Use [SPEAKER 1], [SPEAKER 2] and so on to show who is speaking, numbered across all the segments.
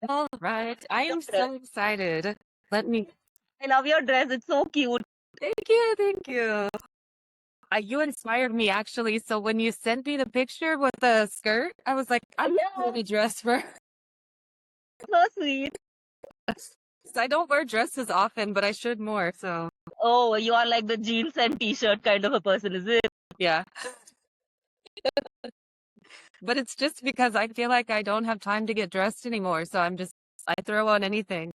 [SPEAKER 1] All right. I am so excited. Let me.
[SPEAKER 2] I love your dress. It's so cute.
[SPEAKER 1] Thank you. Thank you. You inspired me actually. So when you sent me the picture with the skirt, I was like, I'm going to dress for.
[SPEAKER 2] So sweet.
[SPEAKER 1] I don't wear dresses often, but I should more. So
[SPEAKER 2] Oh, you are like the jeans and t-shirt kind of a person, is it?
[SPEAKER 1] yeah. But it's just because I feel like I don't have time to get dressed anymore. So I throw on anything.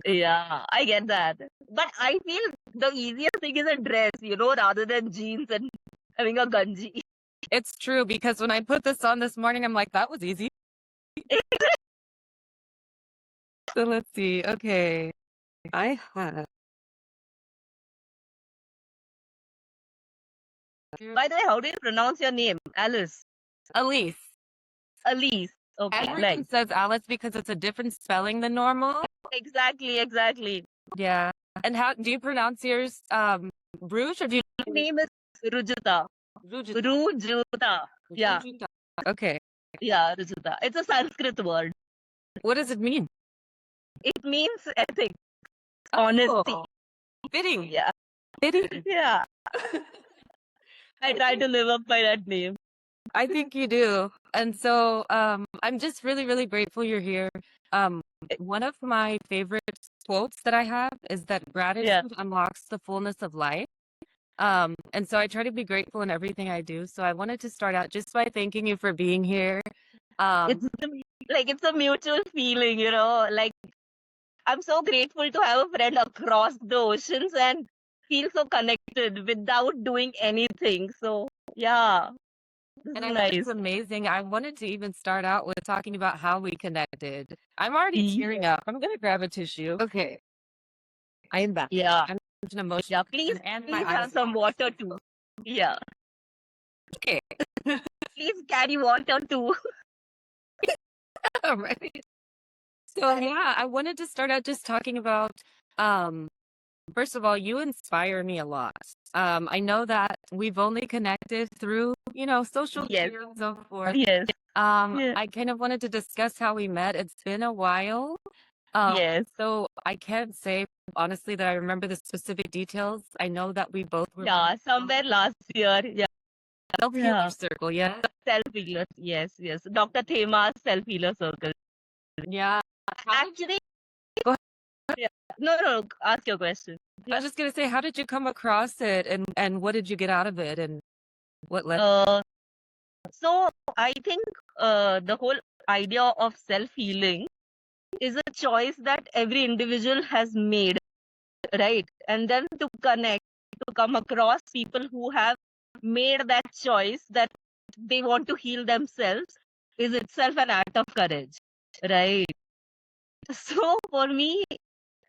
[SPEAKER 2] Yeah, I get that. But I feel the easiest thing is a dress, rather than jeans and having a ganji.
[SPEAKER 1] It's true because when I put this on this morning, I'm like, that was easy. So let's see. Okay. I have.
[SPEAKER 2] By the way, how do you pronounce your name? Alice.
[SPEAKER 1] Elise.
[SPEAKER 2] Alice. Okay,
[SPEAKER 1] Everyone
[SPEAKER 2] nice.
[SPEAKER 1] says Alice because it's a different spelling than normal.
[SPEAKER 2] Exactly.
[SPEAKER 1] Yeah. And how do you pronounce yours? Rouge or do you?
[SPEAKER 2] My name is Rujuta.
[SPEAKER 1] Rujuta.
[SPEAKER 2] Rujuta. Yeah.
[SPEAKER 1] Rujuta. Okay.
[SPEAKER 2] Yeah, Rujuta. It's a Sanskrit word.
[SPEAKER 1] What does it mean?
[SPEAKER 2] It means ethics, honesty.
[SPEAKER 1] Oh, fitting.
[SPEAKER 2] Yeah.
[SPEAKER 1] Fitting.
[SPEAKER 2] Yeah. I try to live up by that name.
[SPEAKER 1] I think you do. And so I'm just really, really grateful you're here. One of my favorite quotes that I have is that gratitude unlocks the fullness of life. And so I try to be grateful in everything I do. So I wanted to start out just by thanking you for being here.
[SPEAKER 2] It's a mutual feeling, like I'm so grateful to have a friend across the oceans and feel so connected without doing anything. So yeah, this
[SPEAKER 1] And
[SPEAKER 2] is
[SPEAKER 1] I think
[SPEAKER 2] nice.
[SPEAKER 1] it's amazing. I wanted to even start out with talking about how we connected. I'm already tearing up. I'm gonna grab a tissue. Okay. I am back.
[SPEAKER 2] Yeah.
[SPEAKER 1] I'm an emotion.
[SPEAKER 2] Yeah, please have some water too. Yeah.
[SPEAKER 1] Okay.
[SPEAKER 2] Please carry water too.
[SPEAKER 1] All right. So yeah, I wanted to start out just talking about first of all, you inspire me a lot. I know that we've only connected through, social media and so forth.
[SPEAKER 2] Yes.
[SPEAKER 1] I kind of wanted to discuss how we met. It's been a while.
[SPEAKER 2] Yes.
[SPEAKER 1] So I can't say honestly that I remember the specific details. I know that we both were
[SPEAKER 2] somewhere last year. Yeah.
[SPEAKER 1] self-healer circle, yeah.
[SPEAKER 2] Self-healer. Yes. Dr. Thema's self-healer circle.
[SPEAKER 1] Yeah.
[SPEAKER 2] Actually,
[SPEAKER 1] Go ahead.
[SPEAKER 2] Yeah. No, ask your question.
[SPEAKER 1] I was just gonna say, how did you come across it and what did you get out of it and what led?
[SPEAKER 2] So I think the whole idea of self-healing is a choice that every individual has made, right? And then to connect, to come across people who have made that choice that they want to heal themselves is itself an act of courage, right? So for me,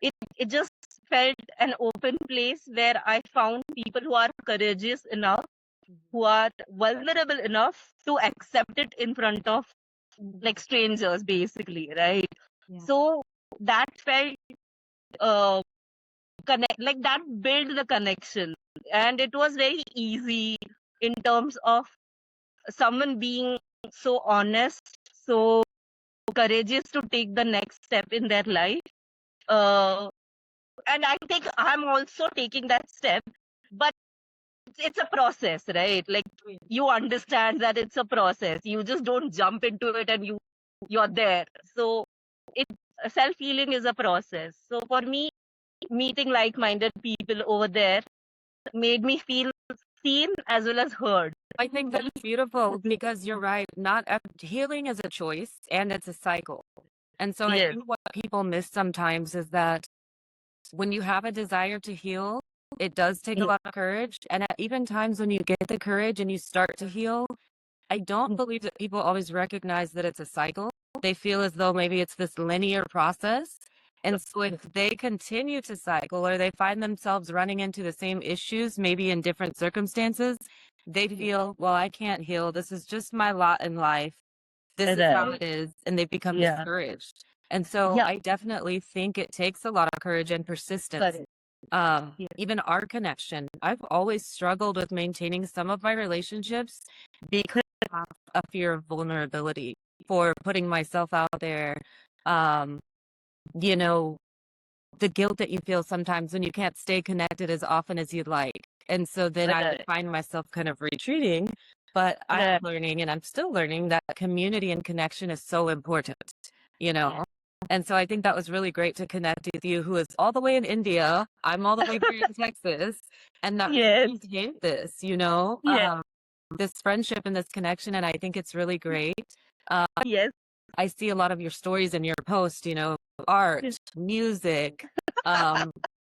[SPEAKER 2] it just felt an open place where I found people who are courageous enough, who are vulnerable enough to accept it in front of like strangers, basically, right?
[SPEAKER 1] Yeah.
[SPEAKER 2] So that felt like that built the connection, and it was very easy in terms of someone being so honest, so courageous to take the next step in their life. And I think I'm also taking that step, but it's a process, right? Like you understand that it's a process. You just don't jump into it and you're there. So self-healing is a process. So for me, meeting like-minded people over there made me feel seen as well as heard.
[SPEAKER 1] I think that's beautiful because you're right. Healing is a choice and it's a cycle. And so I think what people miss sometimes is that when you have a desire to heal, it does take a lot of courage. And at even times when you get the courage and you start to heal, I don't believe that people always recognize that it's a cycle. They feel as though maybe it's this linear process. And so if they continue to cycle or they find themselves running into the same issues, maybe in different circumstances, they feel, well, I can't heal. This is just my lot in life. This is how it is. And they become discouraged. And so I definitely think it takes a lot of courage and persistence. Even our connection, I've always struggled with maintaining some of my relationships because of a fear of vulnerability, for putting myself out there, you know, the guilt that you feel sometimes when you can't stay connected as often as you'd like. And so then I would find myself kind of retreating, but I'm learning and I'm still learning that community and connection is so important, you know? And so I think that was really great to connect with you, who is all the way in India. I'm all the way here in Texas. And that we
[SPEAKER 2] Yes.
[SPEAKER 1] maintain this, you know,
[SPEAKER 2] Yes.
[SPEAKER 1] this friendship and this connection. And I think it's really great.
[SPEAKER 2] Yes.
[SPEAKER 1] I see a lot of your stories in your post, you know, art, music,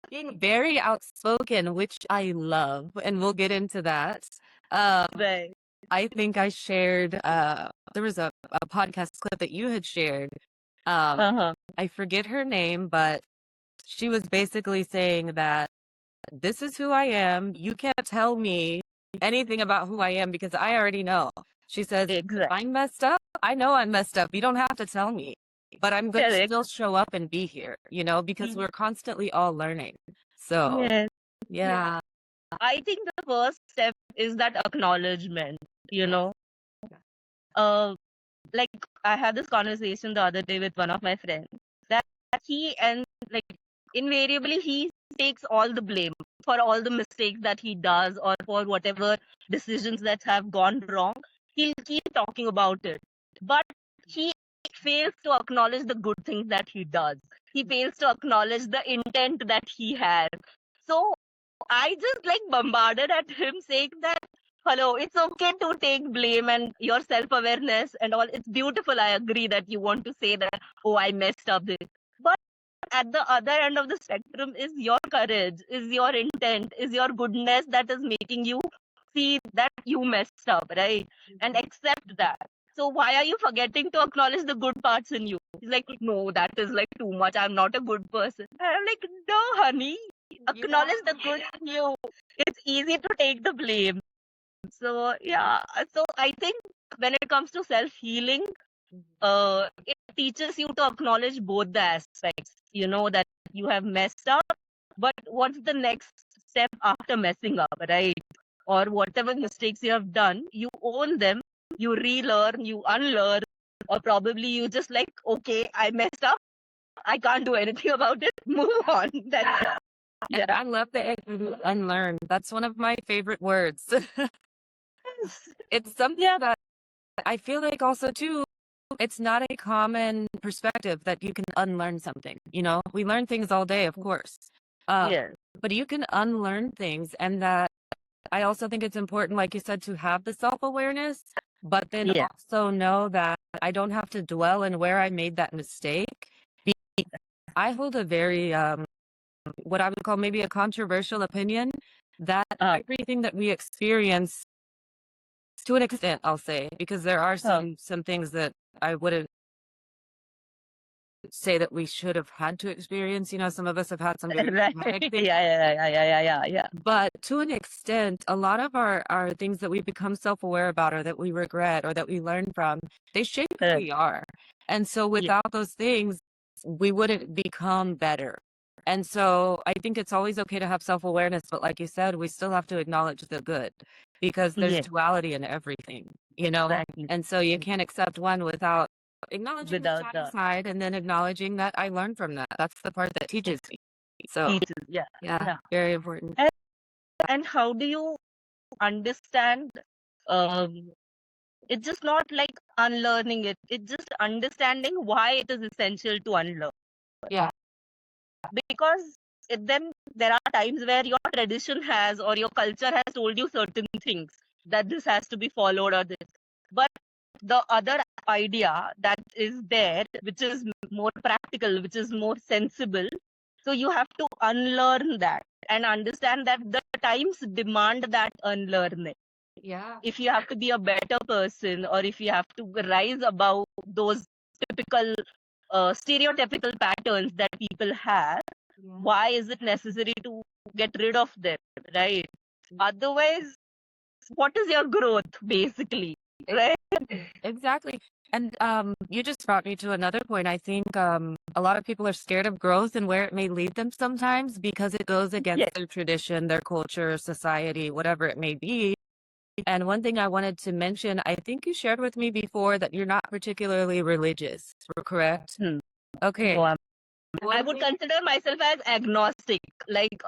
[SPEAKER 1] being very outspoken, which I love, and we'll get into that.
[SPEAKER 2] Right.
[SPEAKER 1] I think I shared, there was a podcast clip that you had shared. I forget her name, but she was basically saying that this is who I am. You can't tell me anything about who I am because I already know. She says, if I'm messed up, I know I'm messed up. You don't have to tell me, but I'm going to still show up and be here, you know, because we're constantly all learning. So, yeah.
[SPEAKER 2] I think the first step is that acknowledgement, you know. Like I had this conversation the other day with one of my friends that he and like invariably he takes all the blame for all the mistakes that he does or for whatever decisions that have gone wrong. He'll keep talking about it. But he fails to acknowledge the good things that he does. He fails to acknowledge the intent that he has. So I just like bombarded at him saying that, hello, it's okay to take blame and your self awareness and all. It's beautiful. I agree that you want to say that, oh, I messed up this. But at the other end of the spectrum is your courage, is your intent, is your goodness that is making you see that you messed up, right? And accept that. So why are you forgetting to acknowledge the good parts in you? He's like, no, that is like too much. I'm not a good person. And I'm like, no, honey, acknowledge the good in you. It's easy to take the blame. So yeah, so I think when it comes to self-healing, it teaches you to acknowledge both the aspects. You know that you have messed up, but what's the next step after messing up, right? Or whatever mistakes you have done, you own them, you relearn, you unlearn, or probably you just like, okay, I messed up, I can't do anything about it, move on. That's
[SPEAKER 1] And I love the unlearn. That's one of my favorite words. It's something that I feel like also too, it's not a common perspective that you can unlearn something. You know, we learn things all day, of course. But you can unlearn things. And that I also think it's important, like you said, to have the self-awareness, but then also know that I don't have to dwell in where I made that mistake. I hold a very, what I would call maybe a controversial opinion that everything that we experience to an extent, I'll say, because there are some things that I wouldn't say that we should have had to experience. You know, some of us have had some very traumatic things.
[SPEAKER 2] Yeah.
[SPEAKER 1] But to an extent, a lot of our things that we become self-aware about or that we regret or that we learn from, they shape who we are. And so without those things, we wouldn't become better. And so I think it's always okay to have self-awareness, but like you said, we still have to acknowledge the good because there's duality in everything, you know? And so you can't accept one without acknowledging the shadow side and then acknowledging that I learned from that. That's the part that teaches me. So yeah, very important.
[SPEAKER 2] And how do you understand? It's just not like unlearning it. It's just understanding why it is essential to unlearn.
[SPEAKER 1] Yeah.
[SPEAKER 2] Because then there are times where your tradition has or your culture has told you certain things that this has to be followed or this. But the other idea that is there, which is more practical, which is more sensible, so you have to unlearn that and understand that the times demand that unlearning.
[SPEAKER 1] Yeah.
[SPEAKER 2] If you have to be a better person or if you have to rise above those typical stereotypical patterns that people have, why is it necessary to get rid of them, right? Otherwise, what is your growth basically, right?
[SPEAKER 1] Exactly. And you just brought me to another point. I think a lot of people are scared of growth and where it may lead them sometimes because it goes against their tradition, their culture, society, whatever it may be. And one thing I wanted to mention, I think you shared with me before that you're not particularly religious, correct? Okay.
[SPEAKER 2] So I would consider myself as agnostic, like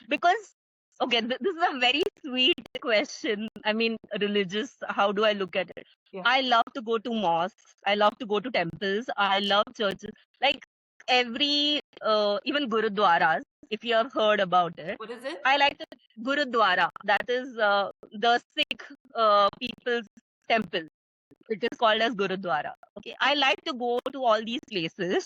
[SPEAKER 2] because okay, this is a very sweet question. I mean, religious. How do I look at it?
[SPEAKER 1] Yeah.
[SPEAKER 2] I love to go to mosques. I love to go to temples. I love churches. Like every even gurudwaras. If you have heard about it,
[SPEAKER 1] What is it?
[SPEAKER 2] I like the gurudwara. That is the Sikh people's temple. It is called as gurudwara. Okay, I like to go to all these places.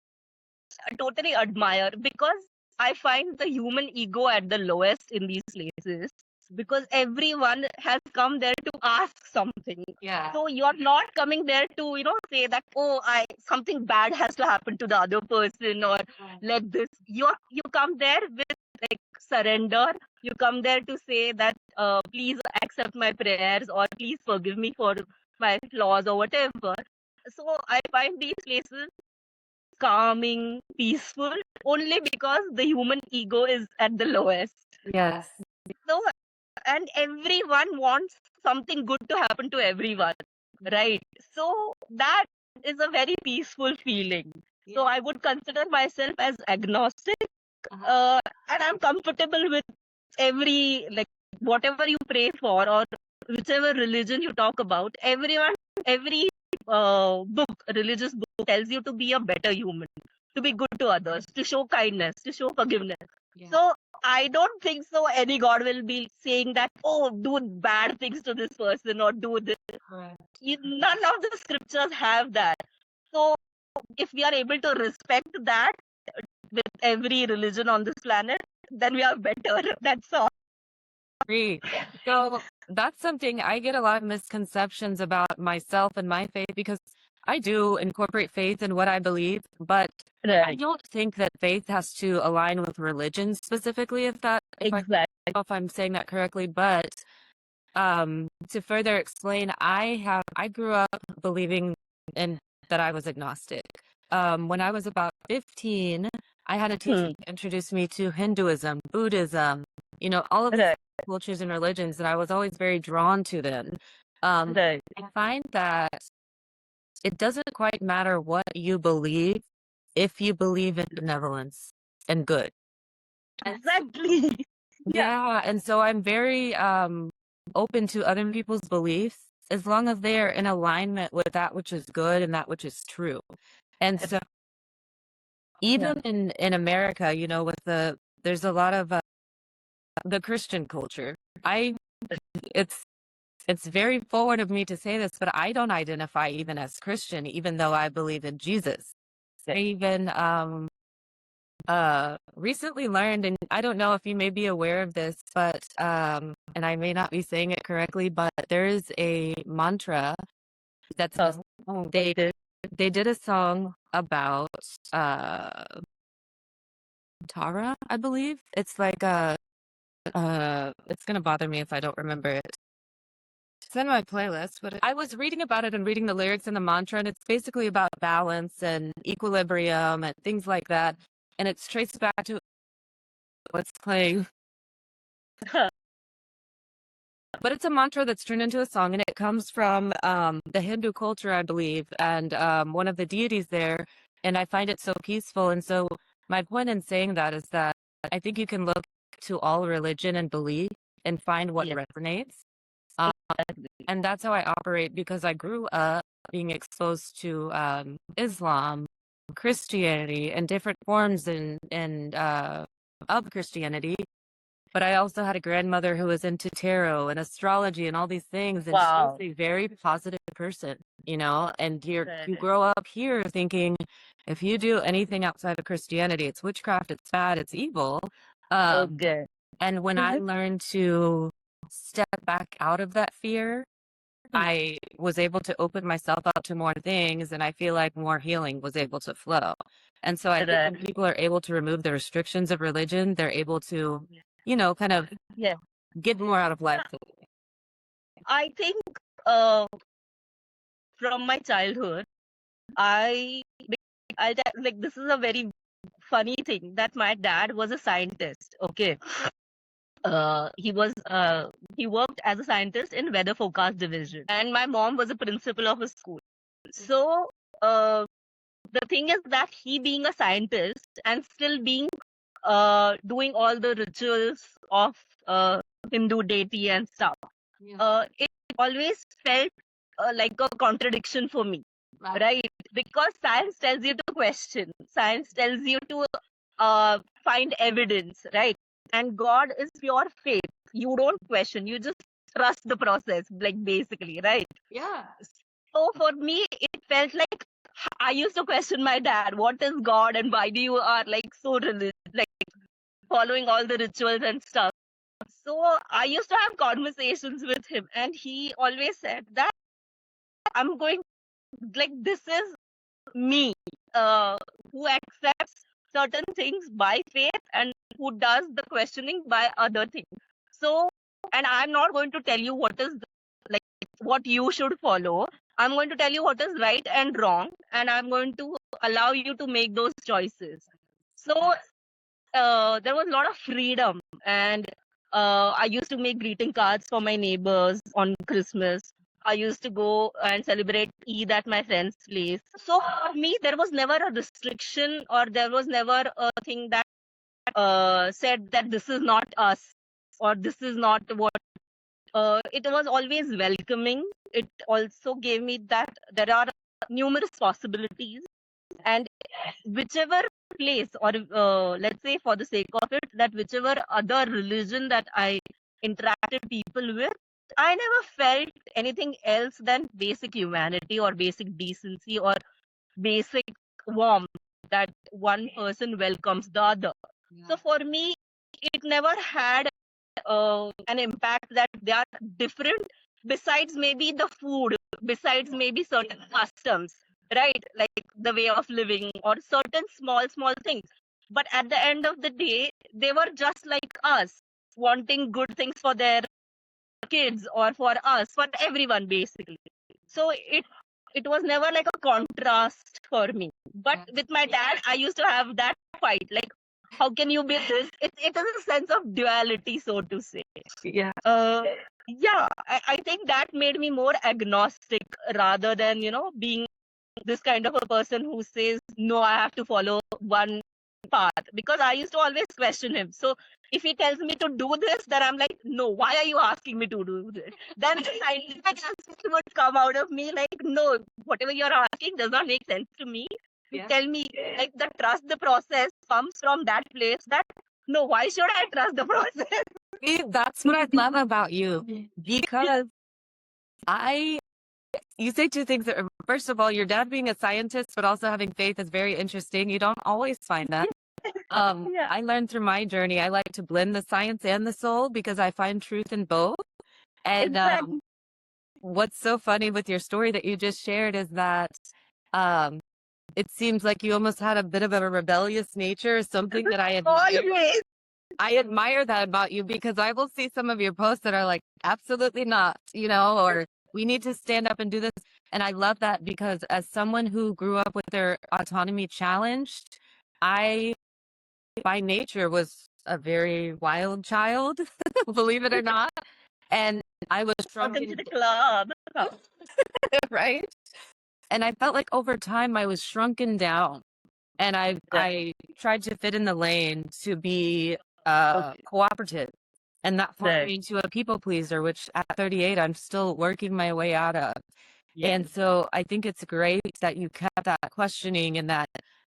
[SPEAKER 2] I totally admire because I find the human ego at the lowest in these places because everyone has come there to ask something.
[SPEAKER 1] Yeah.
[SPEAKER 2] So you're not coming there to, say that, oh, I something bad has to happen to the other person or let this. You come there with like surrender. You come there to say that please accept my prayers or please forgive me for my flaws or whatever. So I find these places calming, peaceful, only because the human ego is at the lowest.
[SPEAKER 1] Yes.
[SPEAKER 2] So, and everyone wants something good to happen to everyone, right? So, that is a very peaceful feeling. So, I would consider myself as agnostic, and I'm comfortable with every, like, whatever you pray for or whichever religion you talk about, every book, religious book tells you to be a better human, to be good to others, to show kindness, to show forgiveness.
[SPEAKER 1] Yeah.
[SPEAKER 2] So I don't think so any God will be saying that, oh, do bad things to this person or do this.
[SPEAKER 1] Correct.
[SPEAKER 2] None of the scriptures have that. So if we are able to respect that with every religion on this planet, then we are better. That's all.
[SPEAKER 1] Agree. So that's something I get a lot of misconceptions about myself and my faith because I do incorporate faith in what I believe, but I don't think that faith has to align with religion specifically, if
[SPEAKER 2] Exactly.
[SPEAKER 1] if I'm saying that correctly. But to further explain, I grew up believing in that I was agnostic. When I was about 15, I had a teacher introduce me to Hinduism, Buddhism, all of these cultures and religions, and I was always very drawn to them. I find that it doesn't quite matter what you believe if you believe in benevolence and good.
[SPEAKER 2] Exactly.
[SPEAKER 1] Yeah, and so I'm very open to other people's beliefs as long as they are in alignment with that which is good and that which is true. And so even in America, there's a lot of the Christian culture. It's it's very forward of me to say this, but I don't identify even as Christian, even though I believe in Jesus. I even recently learned, and I don't know if you may be aware of this, but and I may not be saying it correctly, but there is a mantra that's they did a song about Tara, I believe. It's like it's gonna bother me if I don't remember it. It's in my playlist, but I was reading about it and reading the lyrics in the mantra, and it's basically about balance and equilibrium and things like that. And it's traced back to what's playing. But it's a mantra that's turned into a song, and it comes from the Hindu culture, I believe, and one of the deities there. And I find it so peaceful. And so my point in saying that is that I think you can look to all religion and belief and find what resonates. And that's how I operate because I grew up being exposed to Islam, Christianity, and different forms of Christianity. But I also had a grandmother who was into tarot and astrology and all these things, and she was a very positive person, and you grow up here thinking if you do anything outside of Christianity, it's witchcraft, it's bad, it's evil. And when I learned to step back out of that fear, I was able to open myself up to more things, and I feel like more healing was able to flow. And so I think when people are able to remove the restrictions of religion, they're able to, kind of get more out of life.
[SPEAKER 2] I think from my childhood, like this is a very funny thing that my dad was a scientist. Okay. He worked as a scientist in weather forecast division, and my mom was a principal of a school. So the thing is that he being a scientist and still being doing all the rituals of Hindu deity and stuff, it always felt like a contradiction for me, right? Because science tells you to question, science tells you to find evidence, right? And God is pure faith. You don't question, you just trust the process, like basically, right?
[SPEAKER 1] Yeah.
[SPEAKER 2] So for me, it felt like I used to question my dad, what is God and why do you are like so religious, like following all the rituals and stuff. So I used to have conversations with him, and he always said that I'm going, like, this is me, uh, who accepts certain things by faith and who does the questioning by other things. So, and I'm not going to tell you what is like what you should follow. I'm going to tell you what is right and wrong, and I'm going to allow you to make those choices. So there was a lot of freedom, and I used to make greeting cards for my neighbors on Christmas. I used to go and celebrate Eid at my friend's place. So for me, there was never a restriction, or there was never a thing that said that this is not us or this is not what. It was always welcoming. It also gave me that there are numerous possibilities, and whichever place, or let's say for the sake of it, that whichever other religion that I interacted people with, I never felt anything else than basic humanity or basic decency or basic warmth, that one person welcomes the other. So for me, it never had an impact that they are different, besides maybe the food, besides maybe certain customs, right? Like the way of living or certain small things. But at the end of the day, they were just like us, wanting good things for their kids or for us, for everyone basically. So it was never like a contrast for me. But with my dad, I used to have that fight. Like, how can you be this? It is a sense of duality, so to say.
[SPEAKER 1] Yeah.
[SPEAKER 2] Yeah, I think that made me more agnostic rather than, being this kind of a person who says, no, I have to follow one path. Because I used to always question him. So if he tells me to do this, then I'm like, no, why are you asking me to do this? Then the scientific answer would come out of me like, no, whatever you're asking does not make sense to me. You tell me, like, the trust the process comes from that place that, no, why should I trust the process?
[SPEAKER 1] That's what I love about you, because you say two things. First of all, your dad being a scientist, but also having faith is very interesting. You don't always find that.
[SPEAKER 2] Yeah.
[SPEAKER 1] I learned through my journey, I like to blend the science and the soul because I find truth in both. And
[SPEAKER 2] Exactly.
[SPEAKER 1] what's so funny with your story that you just shared is that it seems like you almost had a bit of a rebellious nature, something that I admire.
[SPEAKER 2] Always.
[SPEAKER 1] I admire that about you, because I will see some of your posts that are like, absolutely not, or we need to stand up and do this. And I love that, because as someone who grew up with their autonomy challenged, I, by nature, was a very wild child, believe it or not. And I was
[SPEAKER 2] Welcome to the club.
[SPEAKER 1] right? And I felt like over time I was shrunken down, and I tried to fit in the lane to be cooperative, and that formed me into a people pleaser, which at 38 I'm still working my way out of. And so I think it's great that you kept that questioning and that,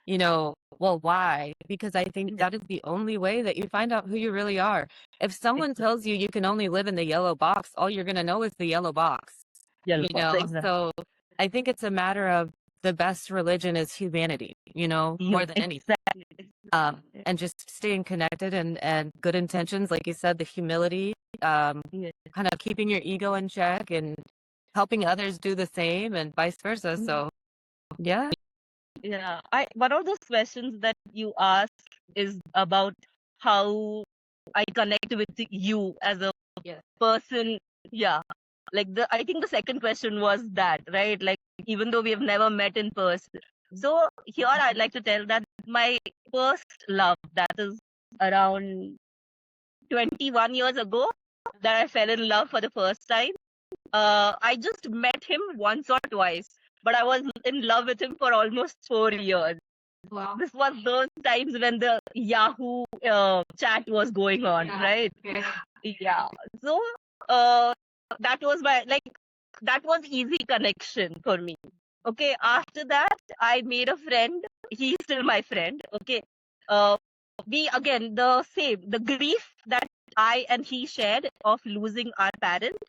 [SPEAKER 1] well, why? Because I think that is the only way that you find out who you really are. If someone tells you you can only live in the yellow box, all you're going to know is the yellow box. So I think it's a matter of the best religion is humanity, more than anything. And just staying connected and good intentions, like you said, the humility, kind of keeping your ego in check and helping others do the same and vice versa. So, yeah.
[SPEAKER 2] Yeah. One of those questions that you ask is about how I connect with you as a person. Yeah. I think the second question was that, right? Like, even though we have never met in person. So here I'd like to tell that my first love, that is around 21 years ago, that I fell in love for the first time. I just met him once or twice. but I was in love with him for almost 4 years.
[SPEAKER 1] Wow.
[SPEAKER 2] This was those times when the Yahoo chat was going on, right?
[SPEAKER 1] Okay.
[SPEAKER 2] Yeah. So that was that was easy connection for me. Okay. After that, I made a friend. He's still my friend. Okay. Uh, we again the grief that I and he shared of losing our parents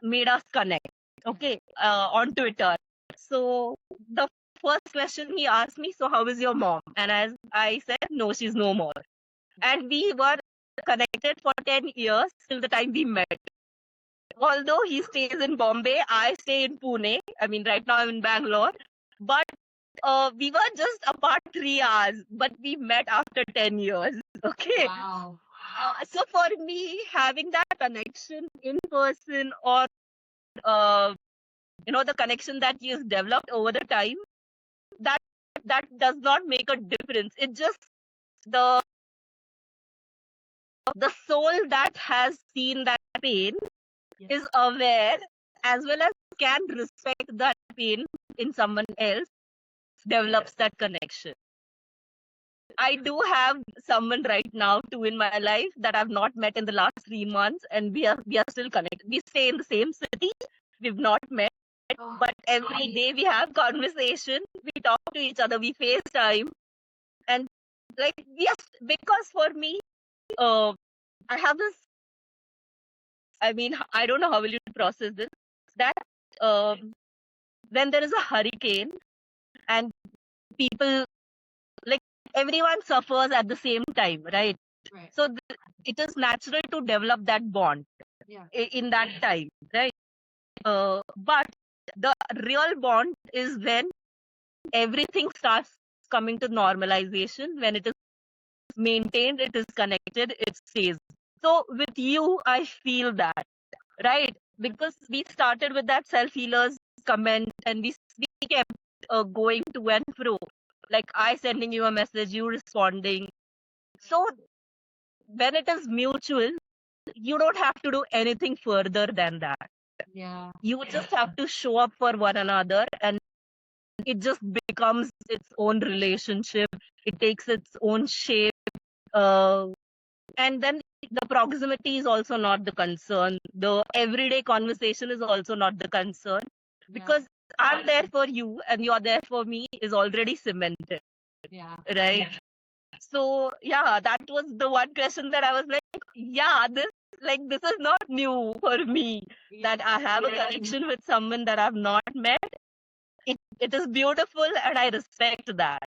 [SPEAKER 2] made us connect. Okay. On Twitter. So the first question he asked me, so how is your mom? And as I said, no, she's no more. And we were connected for 10 years till the time we met. Although he stays in Bombay, I stay in Pune. I mean, right now I'm in Bangalore. But we were just apart 3 hours, but we met after 10 years. Okay.
[SPEAKER 1] Wow.
[SPEAKER 2] So for me, having that connection in person or, uh, the connection that is developed over the time, that that does not make a difference. It just the the soul that has seen that pain is aware as well as can respect that pain in someone else, develops that connection. I do have someone right now too in my life that I've not met in the last 3 months, and we are still connected. We stay in the same city. We've not met, but every day we have conversation. We talk to each other. We FaceTime, and yes, because for me, I have this. I mean, I don't know how will you process this. That when there is a hurricane and people, like, everyone suffers at the same time, right?
[SPEAKER 1] Right.
[SPEAKER 2] So it is natural to develop that bond in that time, right? But the real bond is when everything starts coming to normalization, when it is maintained, it is connected, it stays. So with you, I feel that, right? Because we started with that self healers comment, and we kept going to and fro. Like, I sending you a message, you responding. So when it is mutual, you don't have to do anything further than that.
[SPEAKER 1] Yeah.
[SPEAKER 2] You just have to show up for one another, and it just becomes its own relationship. It takes its own shape. Uh, and then the proximity is also not the concern. The everyday conversation is also not the concern, because I'm there for you and you're there for me is already cemented.
[SPEAKER 1] Yeah.
[SPEAKER 2] Right. So yeah, that was the one question that I was like, yeah, this is not new for me, that I have a connection with someone that I've not met. It is beautiful and I respect that.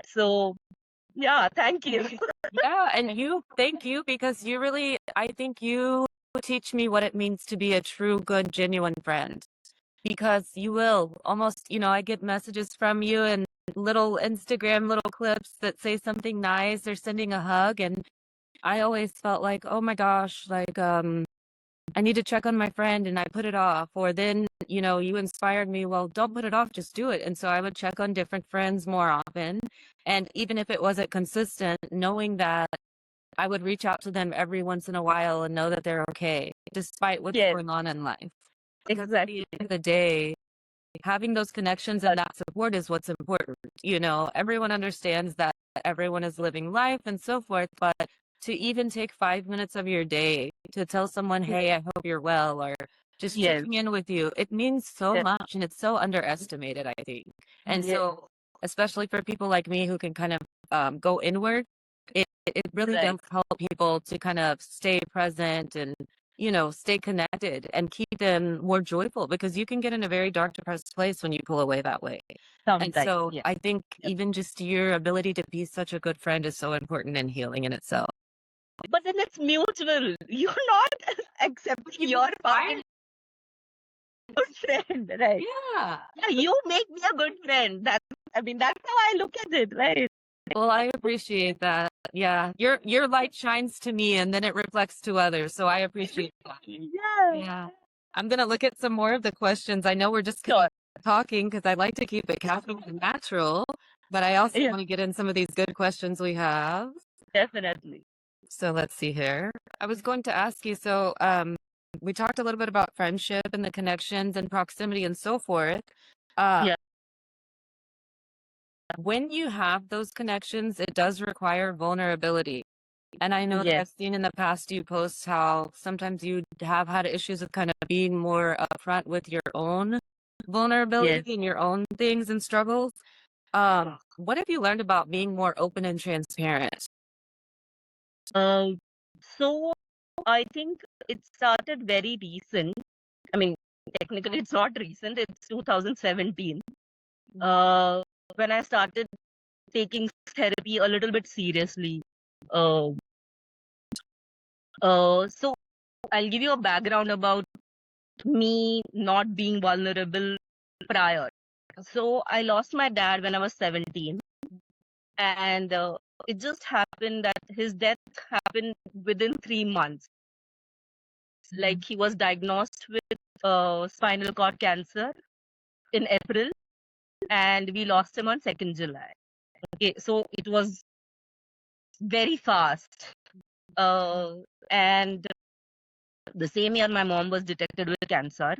[SPEAKER 2] So yeah, thank you.
[SPEAKER 1] Yeah, and thank you, because I think you teach me what it means to be a true, good, genuine friend. Because you will almost, I get messages from you and little Instagram little clips that say something nice or sending a hug. And I always felt like, oh my gosh, like, I need to check on my friend, and I put it off. Or then, you inspired me, well, don't put it off, just do it. And so I would check on different friends more often. And even if it wasn't consistent, knowing that I would reach out to them every once in a while and know that they're okay, despite what's
[SPEAKER 2] Yes,
[SPEAKER 1] going on in life. Because at
[SPEAKER 2] exactly.
[SPEAKER 1] the end of the day, having those connections and that support is what's important. Everyone understands that everyone is living life and so forth, but to even take 5 minutes of your day to tell someone, hey, I hope you're well, or just
[SPEAKER 2] Yes,
[SPEAKER 1] checking in with you, it means so
[SPEAKER 2] yes,
[SPEAKER 1] much, and it's so underestimated, I think. And
[SPEAKER 2] yes.
[SPEAKER 1] so, especially for people like me who can kind of go inward, it really
[SPEAKER 2] Right.
[SPEAKER 1] does help people to kind of stay present and stay connected and keep them more joyful, because you can get in a very dark, depressed place when you pull away that way. And
[SPEAKER 2] Sometimes,
[SPEAKER 1] so
[SPEAKER 2] yeah.
[SPEAKER 1] I think
[SPEAKER 2] Yep.
[SPEAKER 1] even just your ability to be such a good friend is so important in healing in itself.
[SPEAKER 2] But then it's mutual. You're not accepting your part in good friend, right?
[SPEAKER 1] Yeah.
[SPEAKER 2] Yeah, you make me a good friend. That's how I look at it, right?
[SPEAKER 1] Well, I appreciate that. Yeah. Your light shines to me and then it reflects to others. So I appreciate that.
[SPEAKER 2] Yeah.
[SPEAKER 1] Yeah. I'm gonna look at some more of the questions. I know we're just
[SPEAKER 2] Sure.
[SPEAKER 1] talking because I like to keep it casual and natural, but I also
[SPEAKER 2] Yeah,
[SPEAKER 1] want to get in some of these good questions we have.
[SPEAKER 2] definitely.
[SPEAKER 1] So let's see here. I was going to ask you, so we talked a little bit about friendship and the connections and proximity and so forth. Yeah. When you have those connections, it does require vulnerability. And I know that I've seen in the past few posts how sometimes you have had issues with kind of being more upfront with your own vulnerability and your own things and struggles. What have you learned about being more open and transparent?
[SPEAKER 2] So I think it started very recent. I mean, technically it's not recent, it's 2017. When I started taking therapy a little bit seriously. So I'll give you a background about me not being vulnerable prior. So I lost my dad when I was 17, and it just happened that his death happened within 3 months. Like he was diagnosed with spinal cord cancer in April, and we lost him on 2nd July. Okay, so it was very fast. And the same year, my mom was detected with cancer.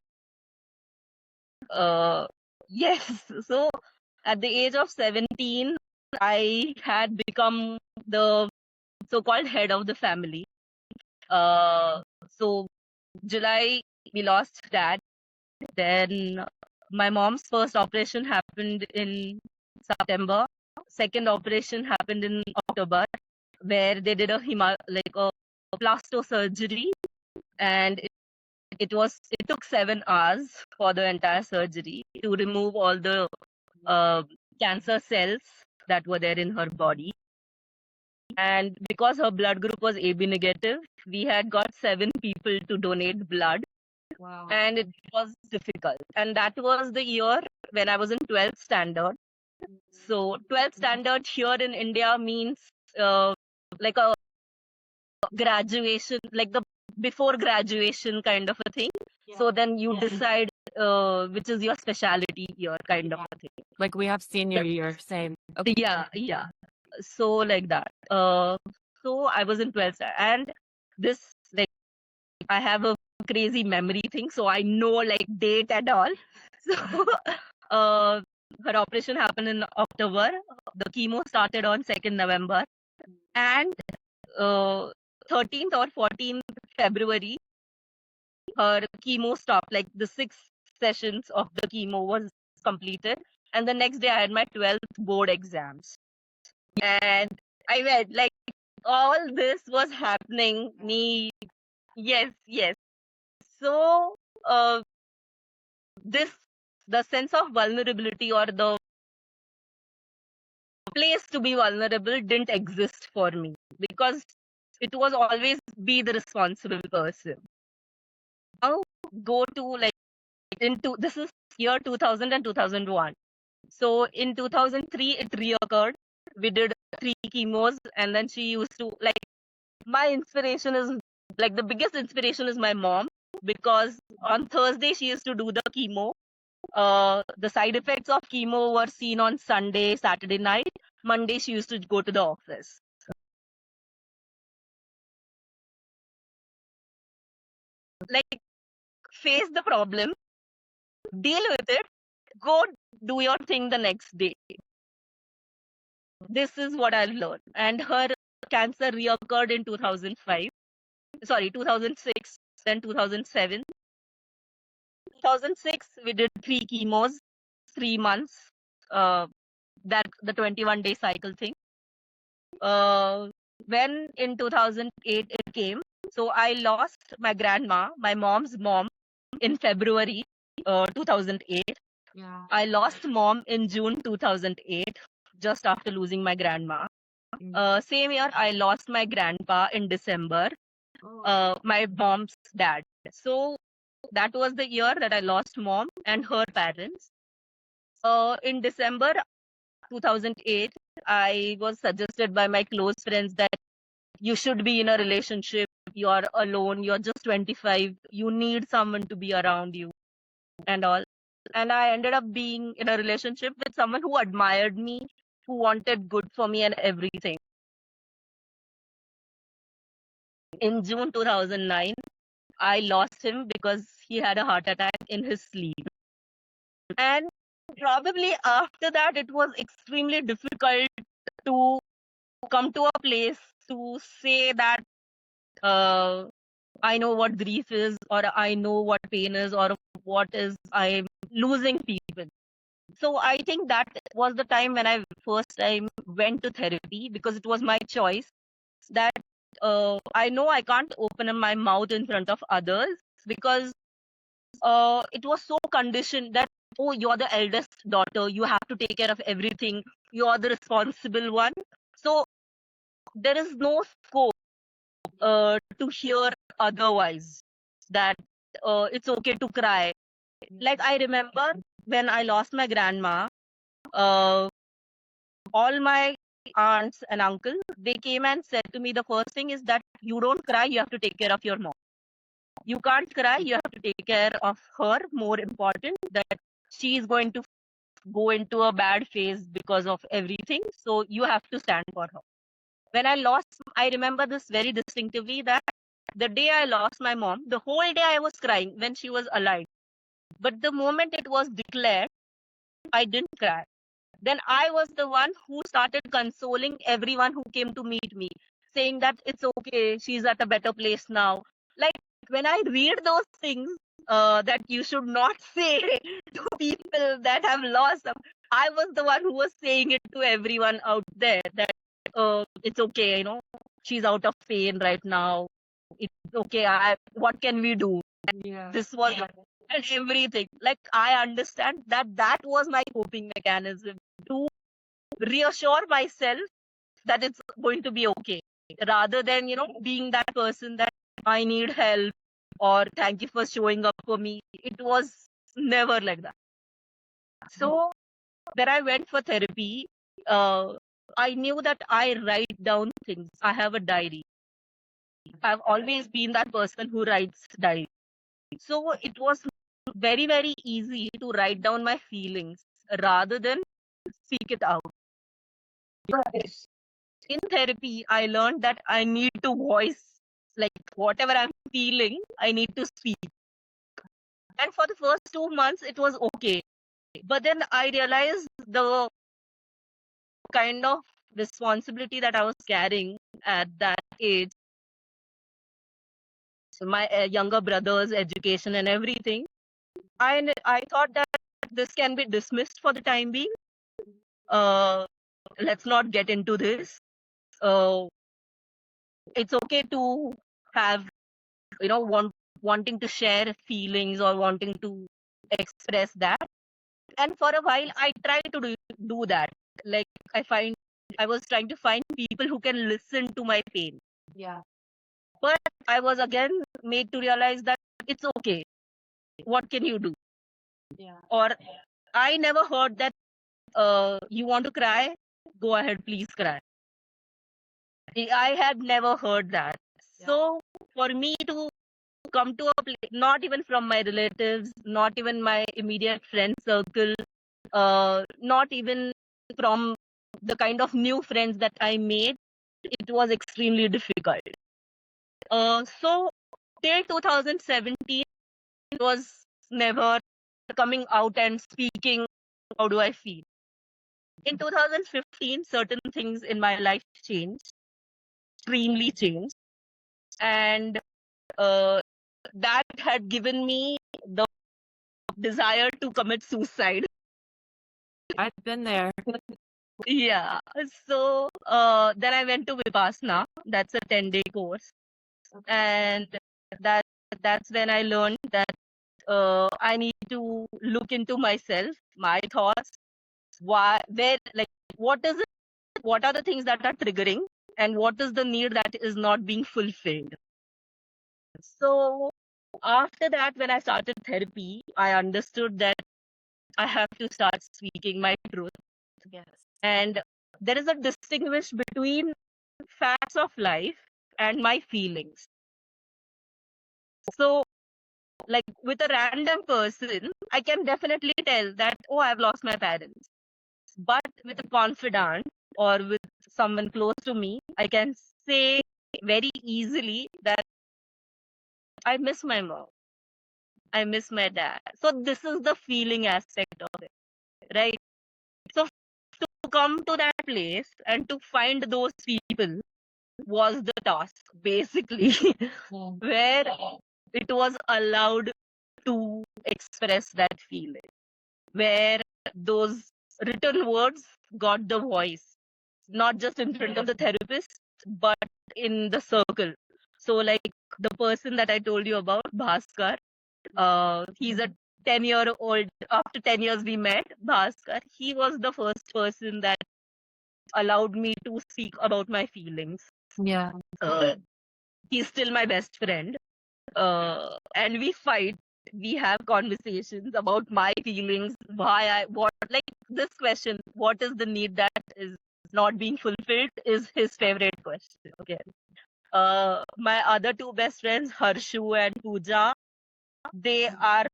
[SPEAKER 2] Yes, so at the age of 17, I had become the so-called head of the family. So July, we lost dad. Then my mom's first operation happened in September. Second operation happened in October, where they did a plasto surgery, and it took 7 hours for the entire surgery to remove all the cancer cells that were there in her body. And because her blood group was AB negative, we had got 7 people to donate blood.
[SPEAKER 1] Wow.
[SPEAKER 2] And it was difficult. And that was the year when I was in 12th standard. So 12th standard here in India means like a graduation, like the before graduation kind of a thing. Yeah. So then you decide which is your specialty year kind of a thing.
[SPEAKER 1] Like we have senior year, same. Okay.
[SPEAKER 2] Yeah. So like that. So I was in 12th and this, like, I have a crazy memory thing, so I know like date and all. So her operation happened in October. The chemo started on 2nd November, and 13th or 14th February, her chemo stopped. Like the 6 sessions of the chemo was completed, and the next day I had my 12th board exams, and I went like all this was happening. Me, yes. So this the sense of vulnerability or the place to be vulnerable didn't exist for me because it was always be the responsible person. Now go to like into this is year 2000 and 2001. So in 2003 it reoccurred. We did 3 chemos, and then she used to like, my inspiration is like, the biggest inspiration is my mom, because on Thursday she used to do the chemo. The side effects of chemo were seen on Sunday, Saturday night. Monday she used to go to the office. Like, face the problem, deal with it, go do your thing the next day. This is what I've learned. And her cancer reoccurred in 2006, then 2007. 2006, we did 3 chemos, 3 months. That the 21-day cycle thing. When in 2008 it came, so I lost my grandma, my mom's mom, in February 2008.
[SPEAKER 1] Yeah.
[SPEAKER 2] I lost mom in June 2008, just after losing my grandma. Same year, I lost my grandpa in December, my mom's dad. So that was the year that I lost mom and her parents. In December 2008, I was suggested by my close friends that you should be in a relationship. You're alone. You're just 25. You need someone to be around you and all. And I ended up being in a relationship with someone who admired me, who wanted good for me and everything. In June 2009, I lost him because he had a heart attack in his sleep. And probably after that, it was extremely difficult to come to a place to say that I know what grief is, or I know what pain is, or what is I'm losing people. So I think that was the time when I first time went to therapy, because it was my choice that I know I can't open up my mouth in front of others, because it was so conditioned that, oh, you're the eldest daughter, you have to take care of everything, you're the responsible one. So there is no scope to hear otherwise, that it's okay to cry. Like, I remember when I lost my grandma, uh, all my aunts and uncles, they came and said to me, the first thing is that you don't cry, you have to take care of your mom. You can't cry, you have to take care of her. More important, that she is going to go into a bad phase because of everything. So you have to stand for her. When I lost, I remember this very distinctively, that the day I lost my mom, the whole day I was crying when she was alive. But the moment it was declared, I didn't cry. Then I was the one who started consoling everyone who came to meet me, saying that it's okay, she's at a better place now. Like, when I read those things that you should not say to people that have lost them, I was the one who was saying it to everyone out there, that it's okay, she's out of pain right now. It's okay. What can we do?
[SPEAKER 1] Yeah.
[SPEAKER 2] This was and everything. Like, I understand that was my coping mechanism, to reassure myself that it's going to be okay, rather than being that person that I need help, or thank you for showing up for me. It was never like that. So when I went for therapy, uh, I knew that I write down things. I have a diary. I've always been that person who writes diary. So it was very, very easy to write down my feelings rather than speak it out. In therapy, I learned that I need to voice, like, whatever I'm feeling, I need to speak. And for the first 2 months, it was okay. But then I realized the kind of responsibility that I was carrying at that age, my younger brother's education and everything. I thought that this can be dismissed for the time being. Let's not get into this. Uh, it's okay to have, wanting to share feelings or wanting to express that. And for a while, I tried to do that. Like, I was trying to find people who can listen to my pain.
[SPEAKER 1] Yeah.
[SPEAKER 2] But I was again made to realize that it's okay. What can you do?
[SPEAKER 1] Yeah.
[SPEAKER 2] Or I never heard that you want to cry, go ahead, please cry. I had never heard that.
[SPEAKER 1] Yeah.
[SPEAKER 2] So for me to come to a place, not even from my relatives, not even my immediate friend circle, not even from the kind of new friends that I made, it was extremely difficult. So till 2017, it was never coming out and speaking, how do I feel? In 2015, certain things in my life changed, extremely changed. And uh, that had given me the desire to commit suicide.
[SPEAKER 1] I've been there.
[SPEAKER 2] Yeah. So then I went to Vipassana. That's a 10-day course.
[SPEAKER 1] Okay.
[SPEAKER 2] And that that's when I learned that I need to look into myself, my thoughts, what is it, what are the things that are triggering, and what is the need that is not being fulfilled. So after that, when I started therapy, I understood that I have to start speaking my truth.
[SPEAKER 1] Yes.
[SPEAKER 2] And there is a distinguish between facts of life and my feelings. So, like, with a random person, I can definitely tell that, oh, I've lost my parents. But with a confidant or with someone close to me, I can say very easily that I miss my mom, I miss my dad. So this is the feeling aspect of it. right? So to come to that place and to find those people was the task, basically, where it was allowed to express that feeling, where those written words got the voice, not just in front of the therapist, but in the circle. So, like the person that I told you about, Bhaskar, he's a 10-year-old. After 10 years, we met. Bhaskar, he was the first person that allowed me to speak about my feelings.
[SPEAKER 1] Yeah.
[SPEAKER 2] He's still my best friend. And we fight. We have conversations about my feelings, like this question, what is the need that is not being fulfilled, is his favorite question. Okay. My other two best friends, Harshu and Pooja, they are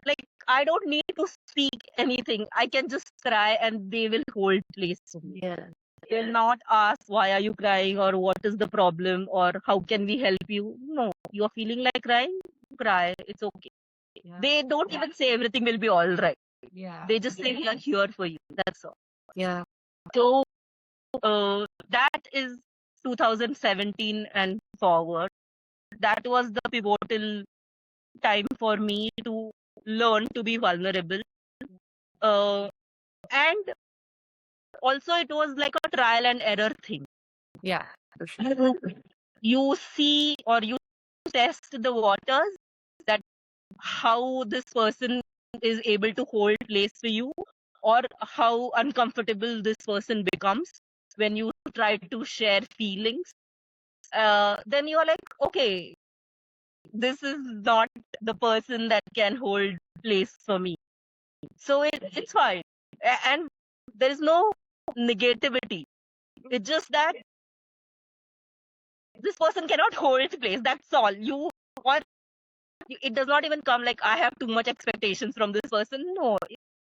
[SPEAKER 2] like, I don't need to speak anything. I can just cry and they will hold place for me.
[SPEAKER 1] Yeah.
[SPEAKER 2] They'll not ask why are you crying or what is the problem or how can we help you. No, you're feeling like crying, cry. It's okay.
[SPEAKER 1] Yeah.
[SPEAKER 2] They don't even say everything will be all right.
[SPEAKER 1] Yeah.
[SPEAKER 2] They just say we are here for you. That's all.
[SPEAKER 1] Yeah.
[SPEAKER 2] So that is 2017 and forward. That was the pivotal time for me to learn to be vulnerable. And also it was like a trial and error thing.
[SPEAKER 1] Yeah. For sure.
[SPEAKER 2] You see or you test the waters, that how this person is able to hold place for you, or how uncomfortable this person becomes when you try to share feelings. Then you're like, okay, this is not the person that can hold place for me. So it's fine. And there is no negativity. It's just that this person cannot hold place. That's all. Or it does not even come like I have too much expectations from this person. No,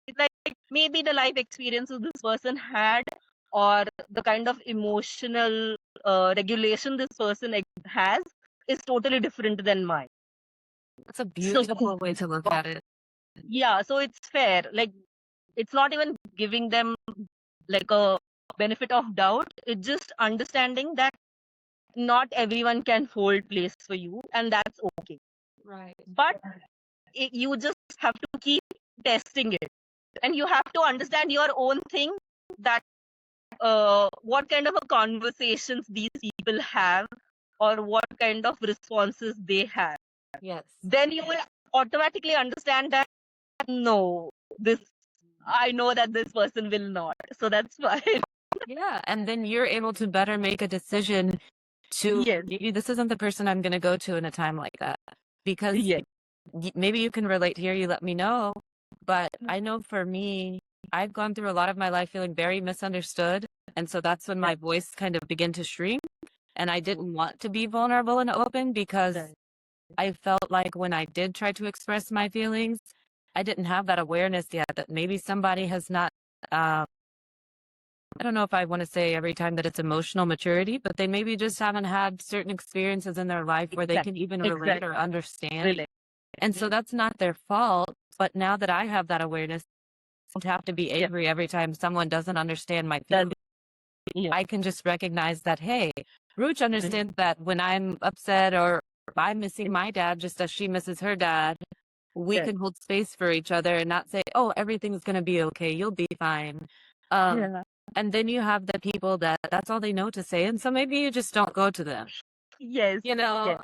[SPEAKER 2] it's like maybe the life experiences this person had, or the kind of emotional regulation this person has is totally different than mine.
[SPEAKER 1] That's a beautiful way to look at it.
[SPEAKER 2] Yeah, so it's fair. Like, it's not even giving them like a benefit of doubt. It's just understanding that not everyone can hold place for you, and that's okay.
[SPEAKER 1] Right.
[SPEAKER 2] But you just have to keep testing it, and you have to understand your own thing, that what kind of a conversations these people have, or what kind of responses they have.
[SPEAKER 1] Yes.
[SPEAKER 2] Then you will automatically understand that no, this I know that this person will not, so that's fine.
[SPEAKER 1] Yeah. And then you're able to better make a decision to
[SPEAKER 2] Yes.
[SPEAKER 1] maybe this isn't the person I'm going to go to in a time like that. Because
[SPEAKER 2] Yes.
[SPEAKER 1] maybe you can relate here, you let me know. But I know for me, I've gone through a lot of my life feeling very misunderstood. And so that's when my voice kind of began to shrink. And I didn't want to be vulnerable and open because I felt like when I did try to express my feelings, I didn't have that awareness yet that maybe somebody has not, I don't know if I want to say every time that it's emotional maturity, but they maybe just haven't had certain experiences in their life where they can even relate or understand. And so that's not their fault. But now that I have that awareness, I don't have to be angry every time someone doesn't understand my feelings. I can just recognize that, hey, Ruj understands that when I'm upset or I'm missing my dad just as she misses her dad, we can hold space for each other and not say, oh, everything's going to be okay. You'll be fine. And then you have the people that that's all they know to say. And so maybe you just don't go to them.
[SPEAKER 2] Yes.
[SPEAKER 1] You know,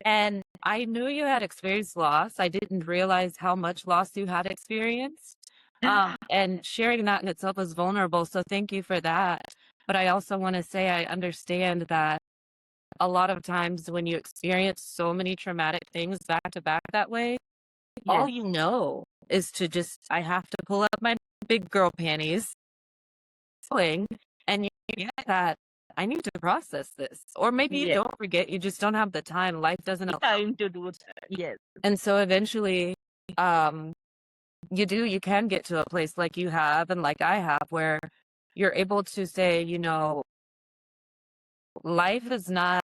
[SPEAKER 1] and I knew you had experienced loss. I didn't realize how much loss you had experienced. And sharing that in itself is vulnerable. So thank you for that. But I also want to say I understand that a lot of times when you experience so many traumatic things back to back that way, all you know is to just, I have to pull up my big girl panties and you get that I need to process this. Or maybe you don't forget, you just don't have the time. Life doesn't allow
[SPEAKER 2] time to do that. Yes.
[SPEAKER 1] And so eventually, you can get to a place like you have and like I have where you're able to say, you know, life is not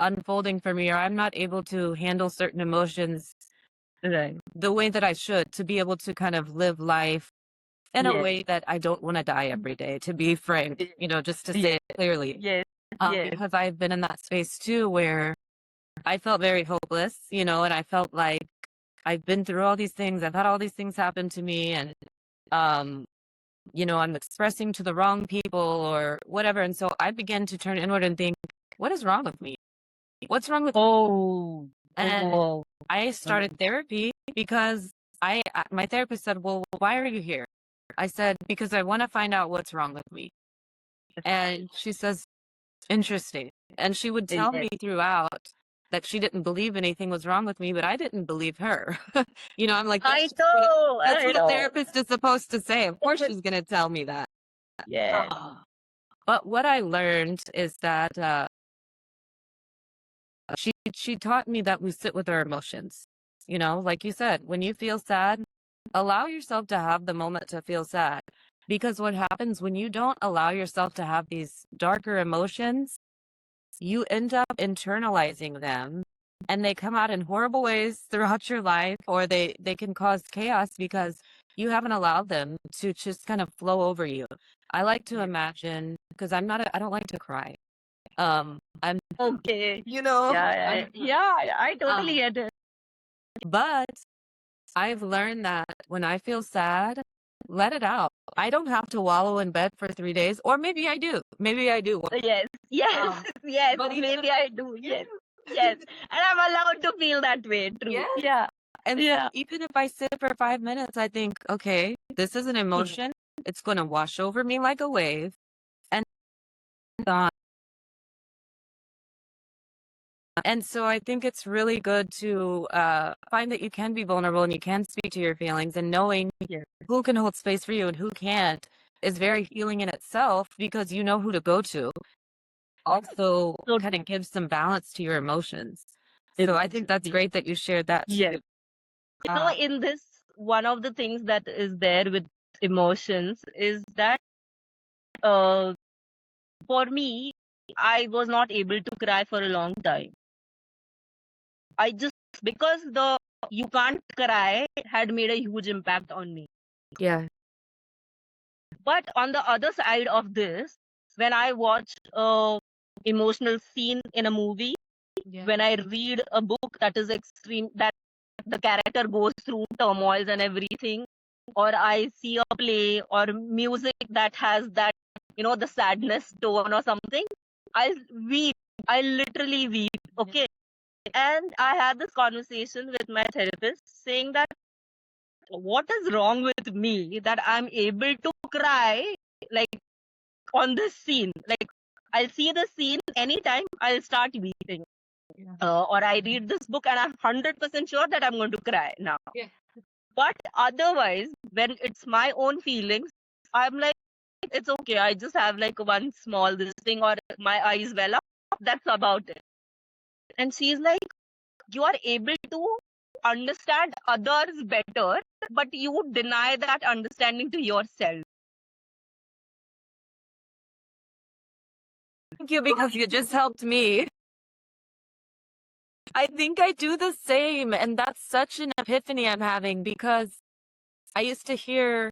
[SPEAKER 1] unfolding for me, or I'm not able to handle certain emotions the way that I should to be able to kind of live life in a way that I don't want to die every day, to be frank, just to say it clearly.
[SPEAKER 2] Yes.
[SPEAKER 1] Because I've been in that space too where I felt very hopeless, and I felt like I've been through all these things. I've had all these things happen to me, and, I'm expressing to the wrong people or whatever. And so I began to turn inward and think, what is wrong with me? What's wrong with me? And I started therapy because my therapist said, well, why are you here? I said, because I want to find out what's wrong with me. And she says, interesting. And she would tell me throughout that she didn't believe anything was wrong with me, but I didn't believe her. I'm like, that's what a therapist is supposed to say. Of course she's going to tell me that.
[SPEAKER 2] Yeah.
[SPEAKER 1] But what I learned is that she taught me that we sit with our emotions. Like you said, when you feel sad, allow yourself to have the moment to feel sad. Because what happens when you don't allow yourself to have these darker emotions, you end up internalizing them and they come out in horrible ways throughout your life, or they can cause chaos because you haven't allowed them to just kind of flow over you. I like to imagine, because I don't like to cry. I'm
[SPEAKER 2] okay. I totally get it.
[SPEAKER 1] But I've learned that when I feel sad, let it out. I don't have to wallow in bed for 3 days, or maybe I do. Maybe I do.
[SPEAKER 2] Yes. But maybe I do. Yes. And I'm allowed to feel that way. True.
[SPEAKER 1] Yes.
[SPEAKER 2] Yeah.
[SPEAKER 1] And even if I sit for 5 minutes, I think, okay, this is an emotion. It's going to wash over me like a wave. And gone. And so I think it's really good to find that you can be vulnerable and you can speak to your feelings, and knowing who can hold space for you and who can't is very healing in itself, because you know who to go to. Also, kind of gives some balance to your emotions. So I think that's great that you shared that.
[SPEAKER 2] Yes. In this, one of the things that is there with emotions is that for me, I was not able to cry for a long time. Because the you can't cry had made a huge impact on me.
[SPEAKER 1] Yeah.
[SPEAKER 2] But on the other side of this, when I watch a emotional scene in a movie, when I read a book that is extreme, that the character goes through turmoils and everything, or I see a play or music that has that, the sadness tone or something, I weep. I literally weep. Okay. And I had this conversation with my therapist saying that what is wrong with me that I'm able to cry like on this scene. Like I'll see the scene anytime, I'll start weeping. Or I read this book and I'm 100% sure that I'm going to cry now. Yeah. But otherwise, when it's my own feelings, I'm like, it's okay. I just have like one small this thing, or my eyes well up. That's about it. And she's like, you are able to understand others better, but you deny that understanding to yourself.
[SPEAKER 1] Thank you, because you just helped me. I think I do the same, and that's such an epiphany I'm having, because I used to hear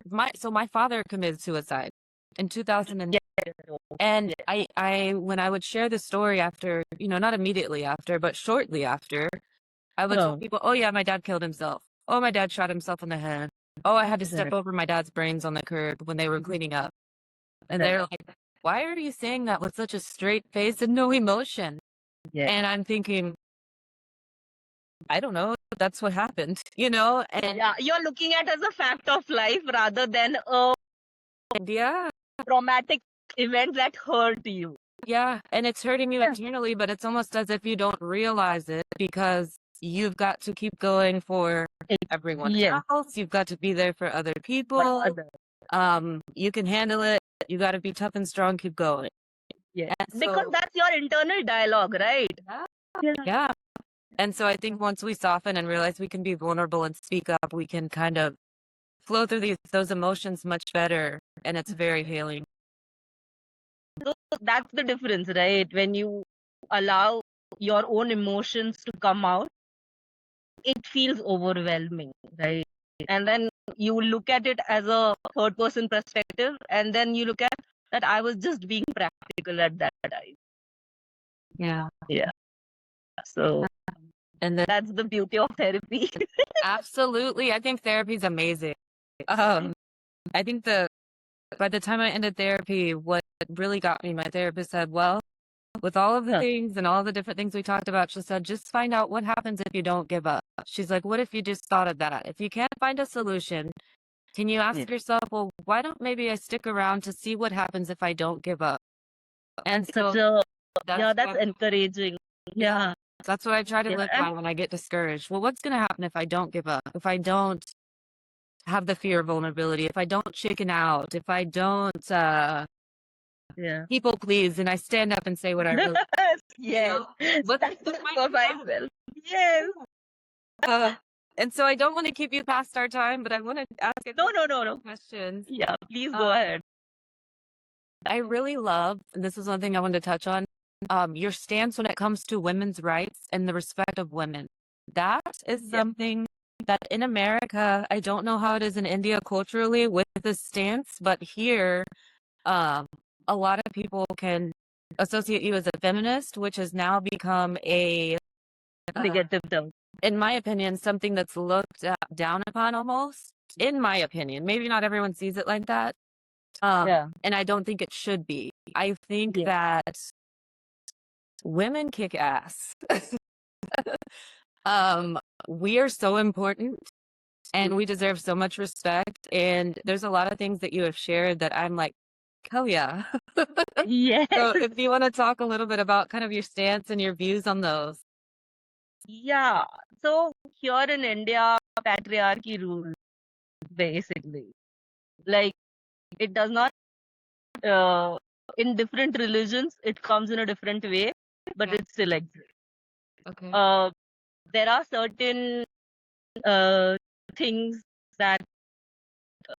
[SPEAKER 1] my father committed suicide in 2000, and I when I would share the story after, not immediately after, but shortly after, I would tell people, oh yeah, my dad killed himself. Oh, my dad shot himself in the head. Oh, I had to step over my dad's brains on the curb when they were cleaning up. And they're like, why are you saying that with such a straight face and no emotion? Yeah. And I'm thinking, I don't know, that's what happened, And
[SPEAKER 2] you're looking at it as a fact of life rather than a traumatic event that hurt you.
[SPEAKER 1] Yeah, and it's hurting you internally, but it's almost as if you don't realize it, because you've got to keep going for everyone else. You've got to be there for other people. You can handle it. You got to be tough and strong. Keep going.
[SPEAKER 2] Yeah, because that's your internal dialogue, right?
[SPEAKER 1] Yeah. And so I think once we soften and realize we can be vulnerable and speak up, we can kind of flow through those emotions much better, and it's very healing.
[SPEAKER 2] So that's the difference, right? When you allow your own emotions to come out, it feels overwhelming, right? And then you look at it as a third person perspective, and then you look at that I was just being practical at that time.
[SPEAKER 1] Yeah.
[SPEAKER 2] Yeah. So
[SPEAKER 1] And then
[SPEAKER 2] that's the beauty of therapy.
[SPEAKER 1] absolutely, I think therapy is amazing. I think by the time I ended therapy, what really got me, my therapist said, well, with all of the things and all the different things we talked about, she said, just find out what happens if you don't give up. She's like, what if you just thought of that? If you can't find a solution, can you ask yourself, well, why don't maybe I stick around to see what happens if I don't give up? And so
[SPEAKER 2] that's encouraging. Yeah.
[SPEAKER 1] That's what I try to live by when I get discouraged. Well, what's going to happen if I don't give up? If I don't have the fear of vulnerability, if I don't chicken out, if I don't people please, and I stand up and say what I really
[SPEAKER 2] yes.
[SPEAKER 1] What
[SPEAKER 2] for myself. Yes.
[SPEAKER 1] And so I don't want to keep you past our time, but I want to ask
[SPEAKER 2] no
[SPEAKER 1] questions.
[SPEAKER 2] Yeah, please go ahead.
[SPEAKER 1] I really love, and this is one thing I wanted to touch on, your stance when it comes to women's rights and the respect of women. That is something that in America, I don't know how it is in India culturally with this stance, but here, a lot of people can associate you as a feminist, which has now become a
[SPEAKER 2] negative term.
[SPEAKER 1] In my opinion, something that's looked down upon almost. In my opinion, maybe not everyone sees it like that. And I don't think it should be. I think that women kick ass. We are so important and we deserve so much respect. And there's a lot of things that you have shared that I'm like, oh yeah.
[SPEAKER 2] Yes.
[SPEAKER 1] So if you want to talk a little bit about kind of your stance and your views on those.
[SPEAKER 2] Yeah. So here in India, patriarchy rules, basically. Like, it does not, in different religions, it comes in a different way, but it still exists.
[SPEAKER 1] Okay.
[SPEAKER 2] There are certain things that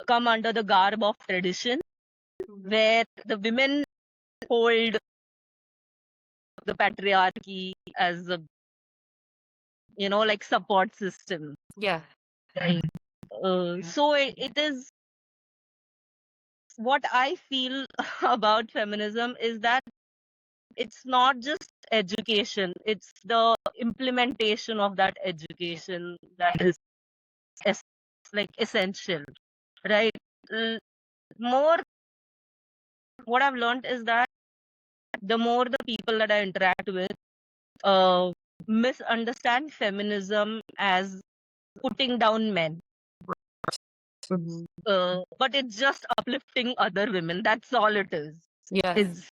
[SPEAKER 2] come under the garb of tradition, where the women hold the patriarchy as a, like support system.
[SPEAKER 1] Yeah.
[SPEAKER 2] So it is what I feel about feminism is that it's not just education, it's the implementation of that education that is like essential, right? More, what I've learned is that the more the people that I interact with misunderstand feminism as putting down men. But it's just uplifting other women. That's all it is.
[SPEAKER 1] Yes.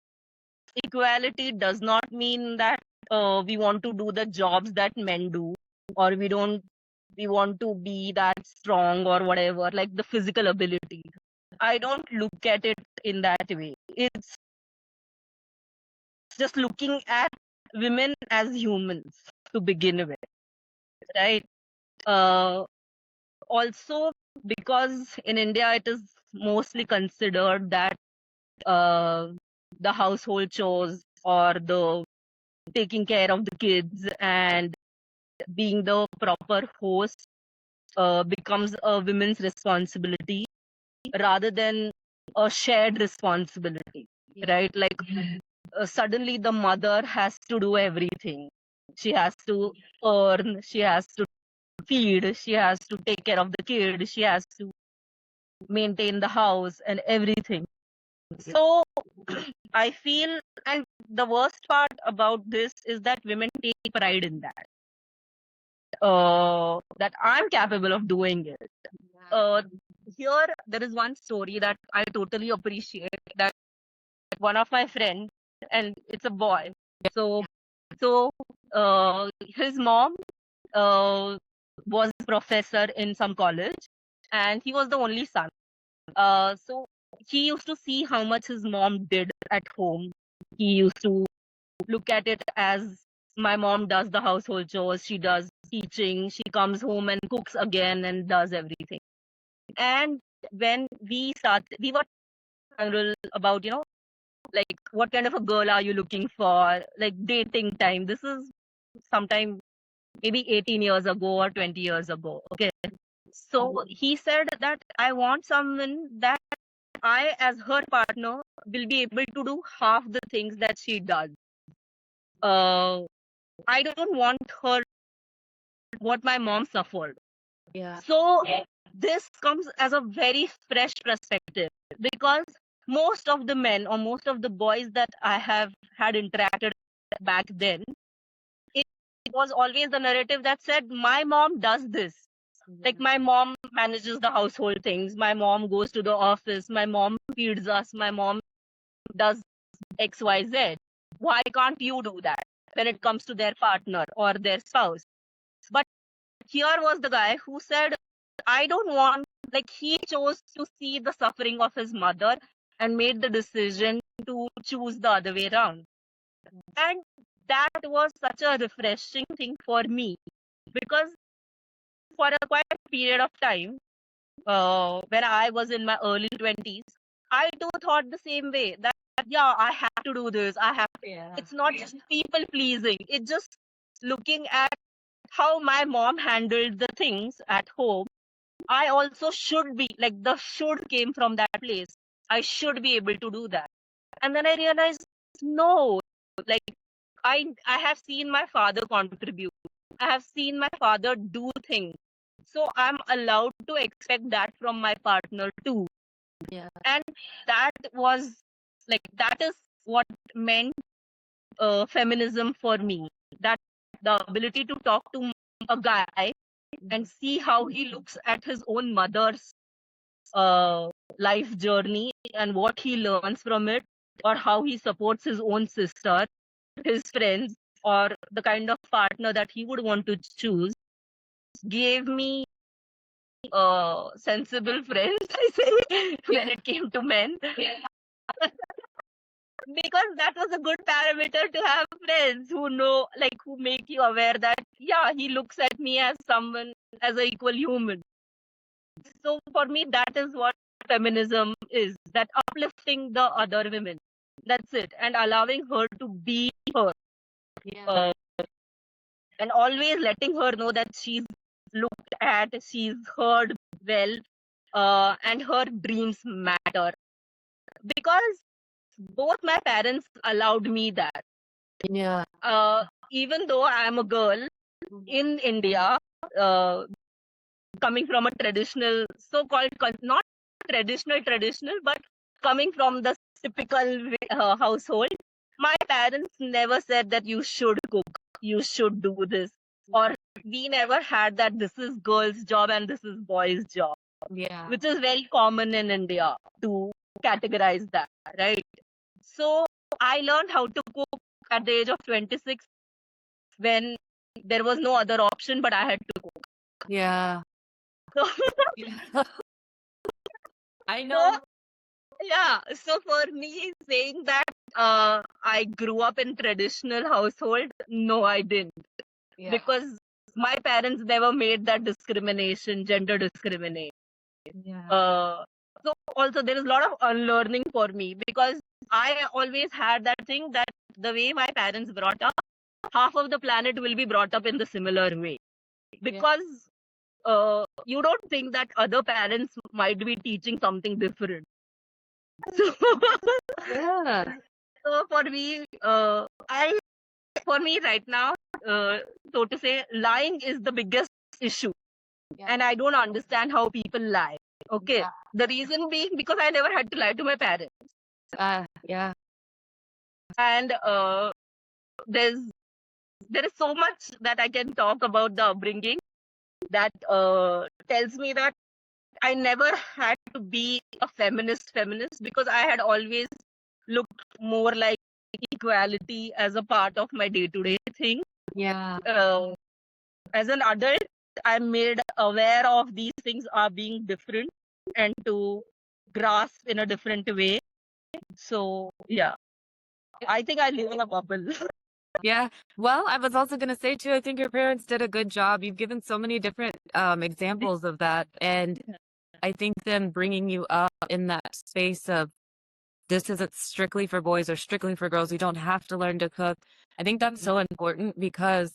[SPEAKER 2] Equality does not mean that we want to do the jobs that men do, or we want to be that strong or whatever, like the physical ability. I don't look at it in that way. It's just looking at women as humans to begin with, right? Also, because in India it is mostly considered that the household chores or the taking care of the kids and being the proper host becomes a women's responsibility rather than a shared responsibility, right? Like suddenly the mother has to do everything. She has to earn, she has to feed, she has to take care of the kid, she has to maintain the house and everything. So I feel, and the worst part about this is that women take pride in that. That I'm capable of doing it. Here, there is one story that I totally appreciate. That one of my friends, and it's a boy. So his mom was a professor in some college, and he was the only son. So he used to see how much his mom did at home. He used to look at it as my mom does the household chores, she does teaching, she comes home and cooks again and does everything. And when we were about, like what kind of a girl are you looking for, like dating time. This is sometime maybe 18 years ago or 20 years ago. Okay. So he said that I want someone that I, as her partner, will be able to do half the things that she does. I don't want her what my mom suffered.
[SPEAKER 1] Yeah.
[SPEAKER 2] So this comes as a very fresh perspective, because most of the men or most of the boys that I have had interacted back then, it was always the narrative that said, my mom does this. Like, my mom manages the household things, my mom goes to the office, my mom feeds us, my mom does XYZ. Why can't you do that when it comes to their partner or their spouse? But here was the guy who said, I don't want, like, he chose to see the suffering of his mother and made the decision to choose the other way around. And that was such a refreshing thing for me, because for a quite period of time, when I was in my early 20s, I too thought the same way that, yeah, I have to do this. I have to. Yeah. It's not just people pleasing, it's just looking at how my mom handled the things at home. I also should be, like, the should came from that place. I should be able to do that. And then I realized, no, like, I have seen my father contribute. I have seen my father do things. So I'm allowed to expect that from my partner too.
[SPEAKER 1] Yeah.
[SPEAKER 2] And that was, like, that is what meant feminism for me. That the ability to talk to a guy and see how he looks at his own mother's life journey and what he learns from it, or how he supports his own sister, his friends, or the kind of partner that he would want to choose, gave me sensible friends, I say, when it came to men. Because that was a good parameter to have friends who know, like, who make you aware that, yeah, he looks at me as someone, as an equal human. So for me, that is what feminism is, that uplifting the other women. That's it. And allowing her to be her.
[SPEAKER 1] Yeah.
[SPEAKER 2] And always letting her know that she's looked at, she's heard well, and her dreams matter. Because both my parents allowed me that.
[SPEAKER 1] Yeah.
[SPEAKER 2] Even though I am a girl in India, uh, coming from a traditional, so-called, not traditional, but coming from the typical household, my parents never said that you should cook, you should do this, or we never had that this is girl's job and this is boy's job.
[SPEAKER 1] Yeah.
[SPEAKER 2] Which is very common in India to categorize that, right? So I learned how to cook at the age of 26, when there was no other option, but I had to cook.
[SPEAKER 1] Yeah.
[SPEAKER 2] So,
[SPEAKER 1] I know.
[SPEAKER 2] so yeah, so for me, saying that I grew up in traditional household, no, I didn't.
[SPEAKER 1] Yeah.
[SPEAKER 2] Because my parents never made that discrimination, gender discrimination.
[SPEAKER 1] Yeah.
[SPEAKER 2] So also there is a lot of unlearning for me, because I always had that thing that the way my parents brought up, half of the planet will be brought up in the similar way. Because you don't think that other parents might be teaching something different. So,
[SPEAKER 1] Yeah.
[SPEAKER 2] so for me, for me right now, so to say, lying is the biggest issue.
[SPEAKER 1] Yeah.
[SPEAKER 2] And I don't understand how people lie. Okay.
[SPEAKER 1] Yeah.
[SPEAKER 2] The reason being, because I never had to lie to my parents.
[SPEAKER 1] Yeah.
[SPEAKER 2] And there is so much that I can talk about the upbringing that tells me that I never had to be a feminist, because I had always looked more like equality as a part of my day-to-day thing.
[SPEAKER 1] Yeah.
[SPEAKER 2] As an adult, I'm made aware of these things are being different and to grasp in a different way. So yeah, I think I live in a bubble.
[SPEAKER 1] Yeah. Well, I was also going to say too, I think your parents did a good job. You've given so many different examples of that. And I think them bringing you up in that space of this isn't strictly for boys or strictly for girls. You don't have to learn to cook. I think that's so important because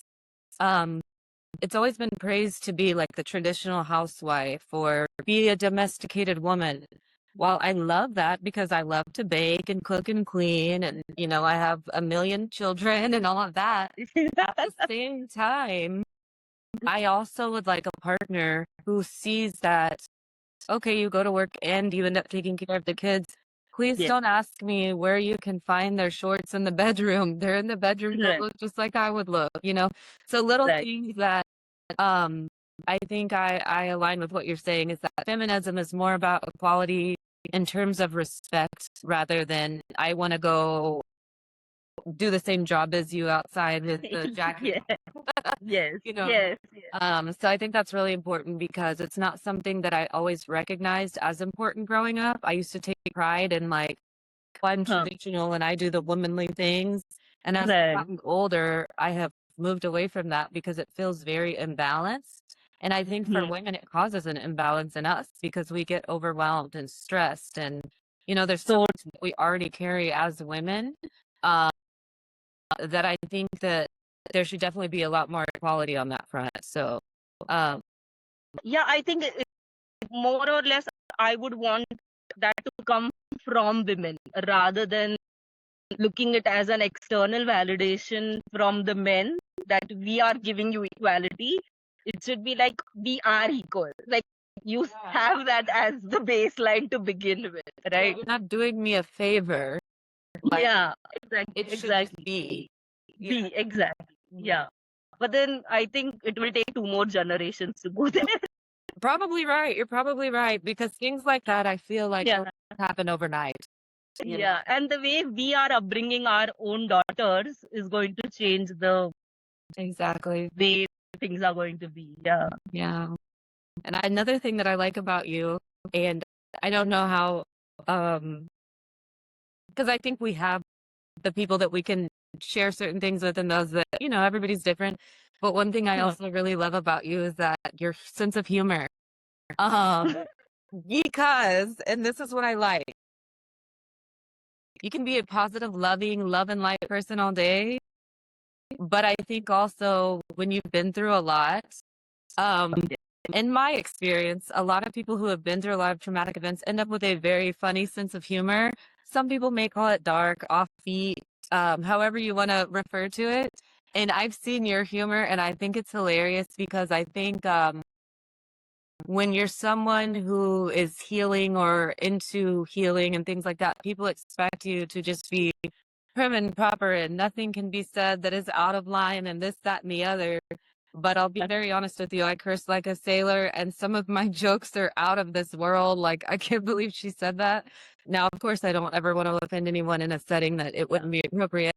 [SPEAKER 1] it's always been praised to be like the traditional housewife or be a domesticated woman. Well, I love that because I love to bake and cook and clean and, I have a million children and all of that. At the same time, I also would like a partner who sees that, okay, you go to work and you end up taking care of the kids. Please
[SPEAKER 2] Yes.
[SPEAKER 1] don't ask me where you can find their shorts in the bedroom. They're in the bedroom, they'll
[SPEAKER 2] Right.
[SPEAKER 1] look just like I would look, So little
[SPEAKER 2] Right.
[SPEAKER 1] things that I think I align with what you're saying is that feminism is more about equality in terms of respect rather than I want to go do the same job as you outside with the jacket.
[SPEAKER 2] Yes. Yes.
[SPEAKER 1] You know.
[SPEAKER 2] Yes. Yes.
[SPEAKER 1] So I think that's really important because it's not something that I always recognized as important growing up. I used to take pride in like, well, I'm
[SPEAKER 2] Huh.
[SPEAKER 1] traditional and I do the womanly things. And as I've
[SPEAKER 2] Right.
[SPEAKER 1] gotten older, I have moved away from that because it feels very imbalanced. And I think for
[SPEAKER 2] Hmm.
[SPEAKER 1] women, it causes an imbalance in us because we get overwhelmed and stressed. And, there's so
[SPEAKER 2] So
[SPEAKER 1] much that we already carry as women. Um, that I think that there should definitely be a lot more equality on that front. So, um,
[SPEAKER 2] yeah, I think more or less I would want that to come from women rather than looking it as an external validation from the men that we are giving you equality. It should be like we are equal. Like you have that as the baseline to begin with, right?
[SPEAKER 1] you're not doing me a favor. Like,
[SPEAKER 2] Yeah, exactly.
[SPEAKER 1] it should just
[SPEAKER 2] Exactly.
[SPEAKER 1] be.
[SPEAKER 2] Be exactly. Yeah. But then I think it will take 2 more generations to go there.
[SPEAKER 1] Probably right. You're probably right because things like that, I feel like
[SPEAKER 2] Yeah.
[SPEAKER 1] don't happen overnight.
[SPEAKER 2] Yeah. And the way we are upbringing our own daughters is going to change the
[SPEAKER 1] Exactly.
[SPEAKER 2] way things are going to be. Yeah.
[SPEAKER 1] Yeah. And another thing that I like about you, and I don't know how, because I think we have the people that we can share certain things with and those that, everybody's different. But one thing I also really love about you is that your sense of humor. Um, because, and this is what I like, you can be a positive, loving, love and light person all day. But I think also when you've been through a lot, um, in my experience, a lot of people who have been through a lot of traumatic events end up with a very funny sense of humor. Some people may call it dark, offbeat, however you want to refer to it. And I've seen your humor and I think it's hilarious because I think when you're someone who is healing or into healing and things like that, people expect you to just be prim and proper and nothing can be said that is out of line and this, that, and the other. But I'll be very honest with you, I curse like a sailor and some of my jokes are out of this world. Like, I can't believe she said that. Now, of course, I don't ever want to offend anyone in a setting that it wouldn't be appropriate.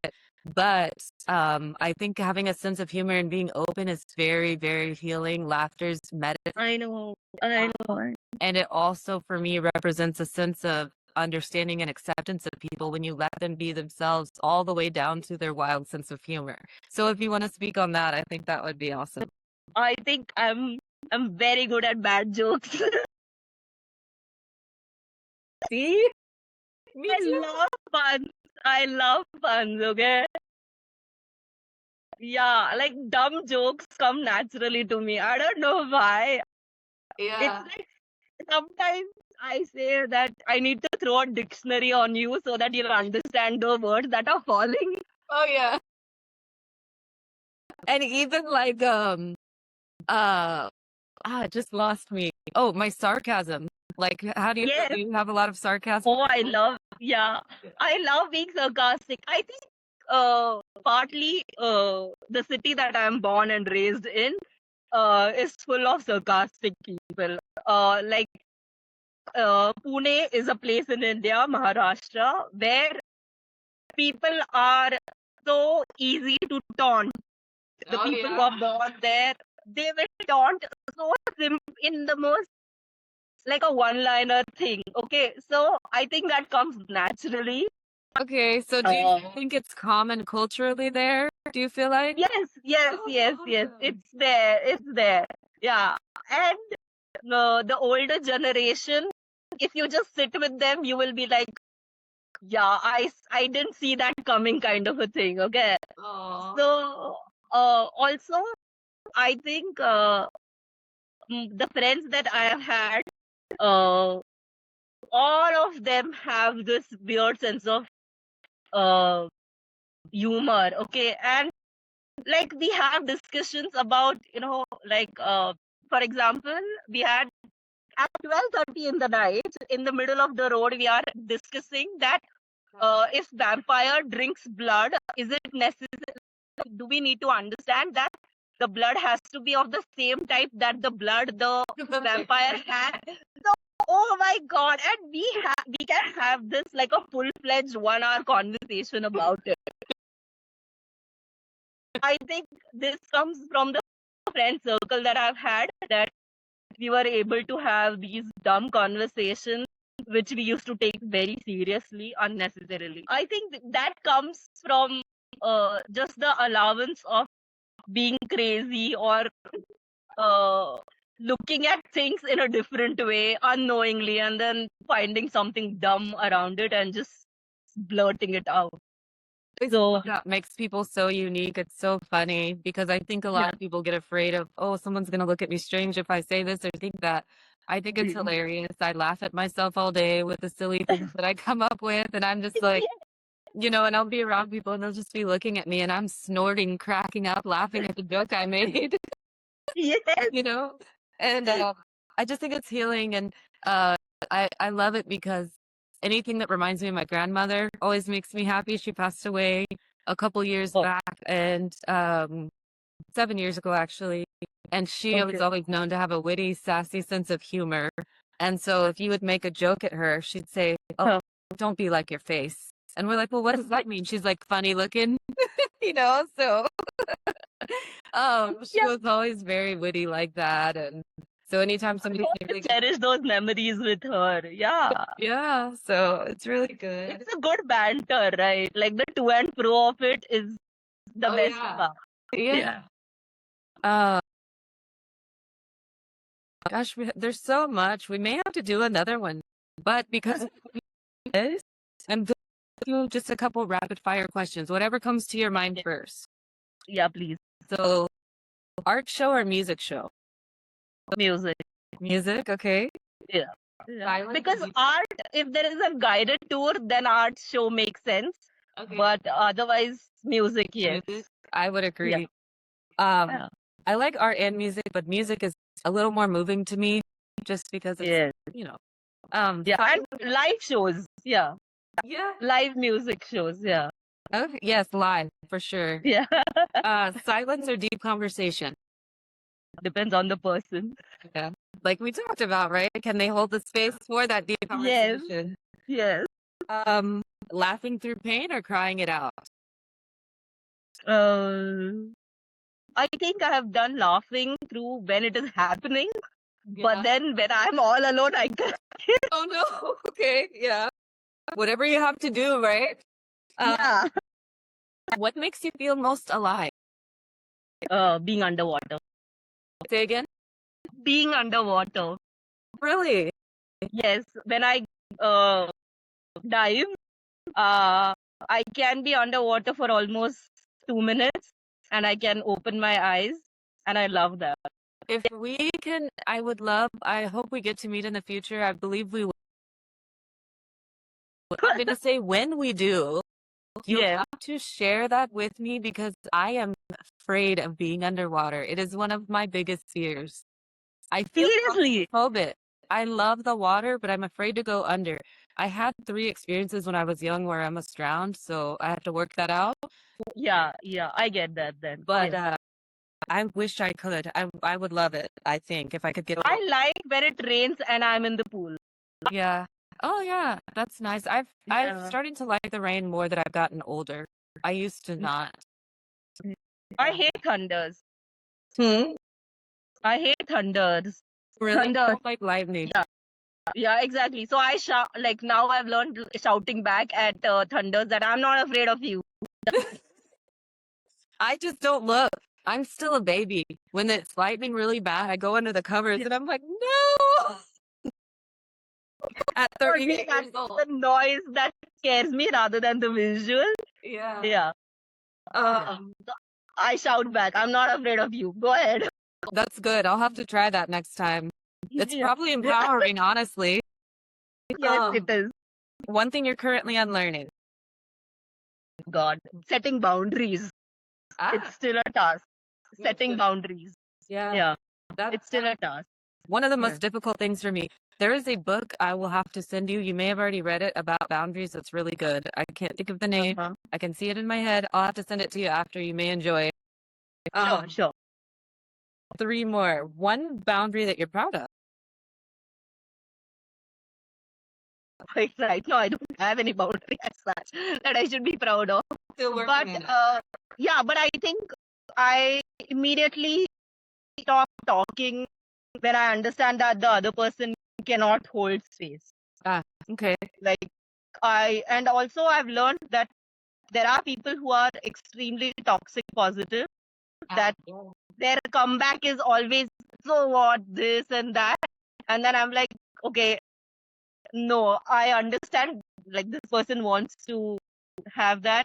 [SPEAKER 1] But I think having a sense of humor and being open is very, very healing. Laughter's medicine.
[SPEAKER 2] I know. I know.
[SPEAKER 1] And it also, for me, represents a sense of understanding and acceptance of people when you let them be themselves all the way down to their wild sense of humor. So if you want to speak on that, I think that would be awesome.
[SPEAKER 2] I think I'm very good at bad jokes.
[SPEAKER 1] See? Me
[SPEAKER 2] I
[SPEAKER 1] too.
[SPEAKER 2] love puns. I love puns, okay? Yeah, like dumb jokes come naturally to me. I don't know why.
[SPEAKER 1] Yeah.
[SPEAKER 2] It's like sometimes I say that I need to throw a dictionary on you so that you'll understand the words that are falling.
[SPEAKER 1] Oh yeah. And even like it just lost me. Oh, my sarcasm. Like, how do you feel?
[SPEAKER 2] Yes.
[SPEAKER 1] Do you have a lot of sarcasm?
[SPEAKER 2] Oh, I love being sarcastic. I think partly the city that I'm born and raised in is full of sarcastic people. Like Pune is a place in India, Maharashtra, where people are so easy to taunt. The people who are born there, they will taunt so in the most like a one-liner thing. Okay, so I think that comes naturally.
[SPEAKER 1] Okay, so do you think it's common culturally there? Do you feel like?
[SPEAKER 2] Yes, yes, yes, yes. It's there. It's there. Yeah, and the older generation, if you just sit with them, you will be like, yeah, I didn't see that coming, kind of a thing. Okay,
[SPEAKER 1] Aw.
[SPEAKER 2] so also I think the friends that I have had, uh, all of them have this weird sense of uh, humor. Okay, and like we have discussions about, like for example, we had at 12:30 in the night, in the middle of the road, we are discussing that if vampire drinks blood, is it necessary? Do we need to understand that the blood has to be of the same type that the blood the vampire had? So, oh my god! And we can have this like a full-fledged 1 hour conversation about it. I think this comes from the friend circle that I've had, that we were able to have these dumb conversations which we used to take very seriously unnecessarily. I think that comes from just the allowance of being crazy, or uh, looking at things in a different way unknowingly, and then finding something dumb around it and just blurting it out. So
[SPEAKER 1] That makes people so unique. It's so funny because I think a lot of people get afraid of, oh, someone's going to look at me strange if I say this or think that. I think it's hilarious. I laugh at myself all day with the silly things that I come up with. And I'm just like, and I'll be around people and they'll just be looking at me and I'm snorting, cracking up, laughing at the joke I made,
[SPEAKER 2] yes,
[SPEAKER 1] And I just think it's healing. And I love it because anything that reminds me of my grandmother always makes me happy. She passed away a couple years back, and 7 years ago, actually. And she was always known to have a witty, sassy sense of humor. And so if you would make a joke at her, she'd say, "Oh, don't be like your face." And we're like, "Well, what does that mean?" She's like, "Funny looking," so she was always very witty like that. And so anytime somebody
[SPEAKER 2] cherish those memories with her.
[SPEAKER 1] Yeah, so it's really good.
[SPEAKER 2] It's a good banter, right? Like the to and fro of it is the best part.
[SPEAKER 1] Yeah. Gosh, there's so much. We may have to do another one, but because this, I'm going to do just a couple rapid fire questions, whatever comes to your mind first.
[SPEAKER 2] Yeah, please.
[SPEAKER 1] So, art show or music show?
[SPEAKER 2] Music.
[SPEAKER 1] Music, okay.
[SPEAKER 2] Yeah. Because art, if there is a guided tour, then art show makes sense. Okay. But otherwise, music, yes.
[SPEAKER 1] I would agree. I like art and music, but music is a little more moving to me just because it's,
[SPEAKER 2] and live shows. Yeah. Live music shows. Yeah.
[SPEAKER 1] Okay. Yes, live for sure.
[SPEAKER 2] Yeah.
[SPEAKER 1] Silence or deep conversation?
[SPEAKER 2] Depends on the person.
[SPEAKER 1] Yeah. Like we talked about, right? Can they hold the space for that deep conversation?
[SPEAKER 2] Yes.
[SPEAKER 1] Laughing through pain or crying it out?
[SPEAKER 2] I think I have done laughing through when it is happening, but then when I'm all alone, I can't.
[SPEAKER 1] Oh no. Okay. Yeah. Whatever you have to do, right? What makes you feel most alive?
[SPEAKER 2] Being underwater.
[SPEAKER 1] Say again?
[SPEAKER 2] Being underwater.
[SPEAKER 1] Really?
[SPEAKER 2] Yes. When I dive, I can be underwater for almost 2 minutes and I can open my eyes, and I love that.
[SPEAKER 1] If we can, I hope we get to meet in the future. I believe we will. I'm going to say when we do, you have to share that with me because I am afraid of being underwater. It is one of my biggest fears. I feel claustrophobic. I love the water, but I'm afraid to go under. I had 3 experiences when I was young where I almost drowned, so I have to work that out.
[SPEAKER 2] Yeah, I get that then.
[SPEAKER 1] But I wish I could. I would love it, I think, if I could get
[SPEAKER 2] I like when it rains and I'm in the pool.
[SPEAKER 1] Yeah. Oh yeah, that's nice. I'm starting to like the rain more that I've gotten older. I used to not.
[SPEAKER 2] I hate thunders. I hate thunders.
[SPEAKER 1] Really?
[SPEAKER 2] Thunder.
[SPEAKER 1] Like lightning.
[SPEAKER 2] Yeah, exactly. So I shout, like now I've learned shouting back at thunders that I'm not afraid of you.
[SPEAKER 1] I just don't look. I'm still a baby. When it's lightning really bad, I go under the covers and I'm like, no. At 38 years old.
[SPEAKER 2] The noise that scares me rather than the visual.
[SPEAKER 1] Yeah.
[SPEAKER 2] I shout back. I'm not afraid of you. Go ahead.
[SPEAKER 1] That's good. I'll have to try that next time. It's
[SPEAKER 2] Yeah.
[SPEAKER 1] probably empowering, honestly.
[SPEAKER 2] Yes, it is.
[SPEAKER 1] One thing you're currently unlearning.
[SPEAKER 2] God, setting boundaries. It's still a task. Setting boundaries. Yeah. It's still a task.
[SPEAKER 1] One of the most difficult things for me. There is a book I will have to send you. You may have already read it about boundaries. It's really good. I can't think of the name. I can see it in my head. I'll have to send it to you after. You may enjoy it.
[SPEAKER 2] Sure.
[SPEAKER 1] 3 more. One boundary that you're proud of.
[SPEAKER 2] Right now, I don't have any boundary as such that I should be proud of.
[SPEAKER 1] Still working
[SPEAKER 2] But
[SPEAKER 1] on it.
[SPEAKER 2] but I think I immediately stop talking when I understand that the other person cannot hold space.
[SPEAKER 1] Okay.
[SPEAKER 2] Like and also I've learned that there are people who are extremely toxic positive, that their comeback is always, so what, this and that. And then I'm like, okay, no, I understand, like, this person wants to have that.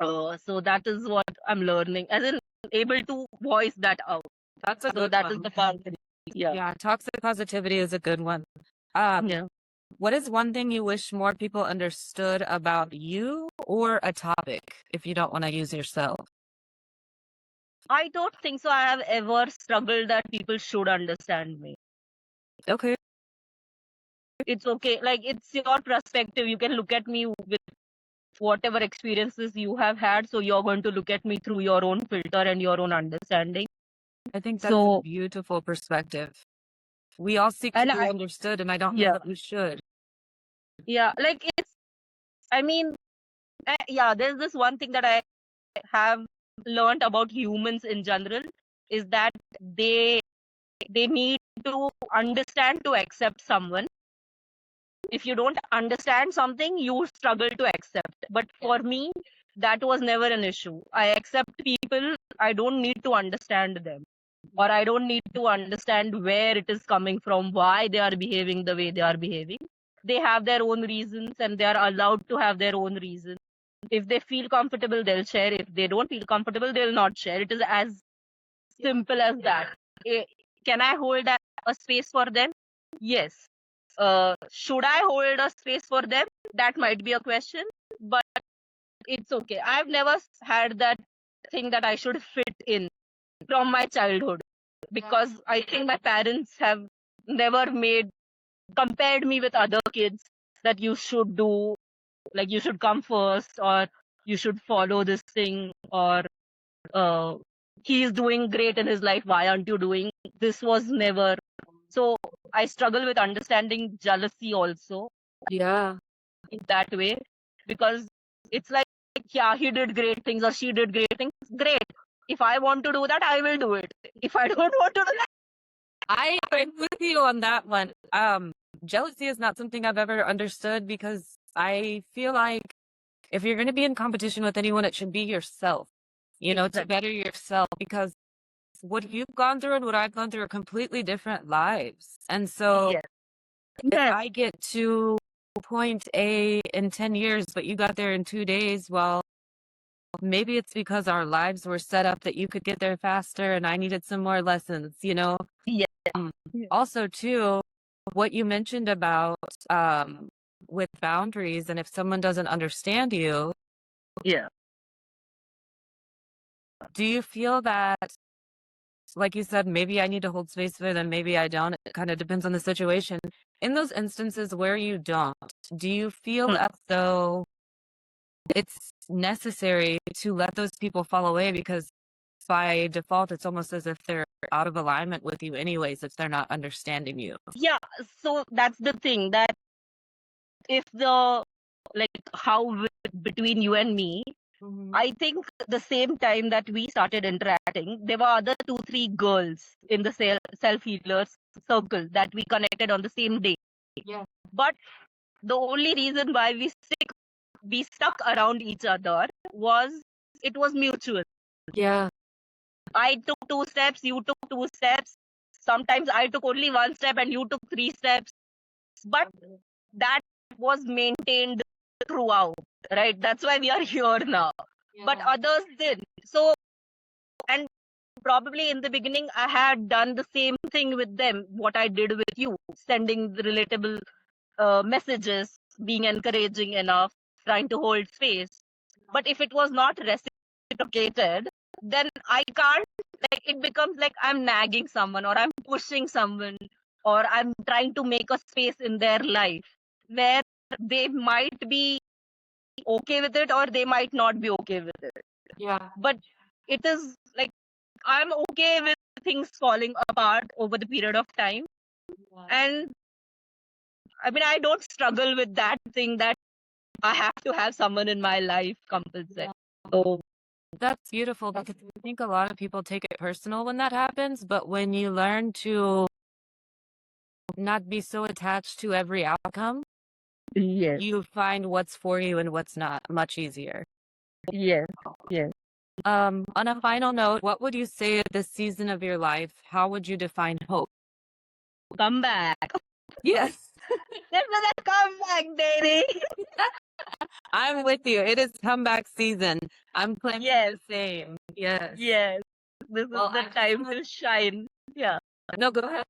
[SPEAKER 2] So that is what I'm learning, as in able to voice that out.
[SPEAKER 1] That's a
[SPEAKER 2] So
[SPEAKER 1] good
[SPEAKER 2] that
[SPEAKER 1] one.
[SPEAKER 2] is the part. Yeah.
[SPEAKER 1] Yeah, toxic positivity is a good one.
[SPEAKER 2] Yeah.
[SPEAKER 1] What is one thing you wish more people understood about you or a topic, if you don't want to use yourself?
[SPEAKER 2] I don't think so I have ever struggled that people should understand me.
[SPEAKER 1] Okay.
[SPEAKER 2] It's okay. Like, it's your perspective. You can look at me with whatever experiences you have had. So you're going to look at me through your own filter and your own understanding.
[SPEAKER 1] I think that's a beautiful perspective. We all seek to be understood, and I don't know that we should.
[SPEAKER 2] Yeah, like, there's this one thing that I have learned about humans in general, is that they need to understand to accept someone. If you don't understand something, you struggle to accept. But for me, that was never an issue. I accept people. I don't need to understand them, or I don't need to understand where it is coming from, why they are behaving the way they are behaving. They have their own reasons, and they are allowed to have their own reasons. If they feel comfortable, they'll share. If they don't feel comfortable, they'll not share. It is as simple as that. Can I hold a space for them? Yes. Should I hold a space for them? That might be a question, but it's okay. I've never had that thing that I should fit in from my childhood, because I think my parents have never compared me with other kids, that you should do, like, you should come first, or you should follow this thing, or he's doing great in his life, why aren't you doing? This was never. So I struggle with understanding jealousy also.
[SPEAKER 1] Yeah.
[SPEAKER 2] In that way, because it's like, yeah, he did great things or she did great things. Great. If I want to do that, I will do it. If I don't want to do that,
[SPEAKER 1] I'm with you on that one. Jealousy is not something I've ever understood, because I feel like if you're going to be in competition with anyone, it should be yourself, to better yourself, because what you've gone through and what I've gone through are completely different lives. And so if I get to point A in 10 years, but you got there in 2 days, well, maybe it's because our lives were set up that you could get there faster and I needed some more lessons,
[SPEAKER 2] Yeah.
[SPEAKER 1] Also, too, what you mentioned about with boundaries, and if someone doesn't understand you, do you feel that, like you said, maybe I need to hold space for them, maybe I don't? It kind of depends on the situation. In those instances where you don't, do you feel as though it's necessary to let those people fall away, because by default, it's almost as if they're out of alignment with you anyways, if they're not understanding you?
[SPEAKER 2] Yeah. So that's the thing, that if between you and me, I think the same time that we started interacting, there were other 2-3 girls in the self-healers circle that we connected on the same day.
[SPEAKER 1] Yeah.
[SPEAKER 2] But the only reason why we stuck around each other was, it was mutual.
[SPEAKER 1] Yeah.
[SPEAKER 2] I took 2 steps, you took 2 steps. Sometimes I took only 1 step and you took 3 steps. But that was maintained throughout, right? That's why we are here now. Yeah. But others didn't. So probably in the beginning, I had done the same thing with them, what I did with you, sending the relatable messages, being encouraging enough, trying to hold space. But if it was not reciprocated, then I can't, like, it becomes like I'm nagging someone or I'm pushing someone or I'm trying to make a space in their life where they might be okay with it or they might not be okay with it.
[SPEAKER 1] Yeah.
[SPEAKER 2] But it is like I'm okay with things falling apart over the period of time. And I mean, I don't struggle with that thing that I have to have someone in my life compulsory. So
[SPEAKER 1] That's beautiful because I think a lot of people take it personal when that happens, but when you learn to not be so attached to every outcome,
[SPEAKER 2] yes,
[SPEAKER 1] you find what's for you and what's not much easier.
[SPEAKER 2] yes, yes.
[SPEAKER 1] On a final note, what would you say at this season of your life? How would you define hope?
[SPEAKER 2] Come back.
[SPEAKER 1] Yes,
[SPEAKER 2] This is a comeback, baby.
[SPEAKER 1] I'm with you. It is comeback season. I'm claiming
[SPEAKER 2] Yes,
[SPEAKER 1] the same. Yes.
[SPEAKER 2] yes. This is
[SPEAKER 1] Well,
[SPEAKER 2] the time to shine. Yeah.
[SPEAKER 1] no, go ahead.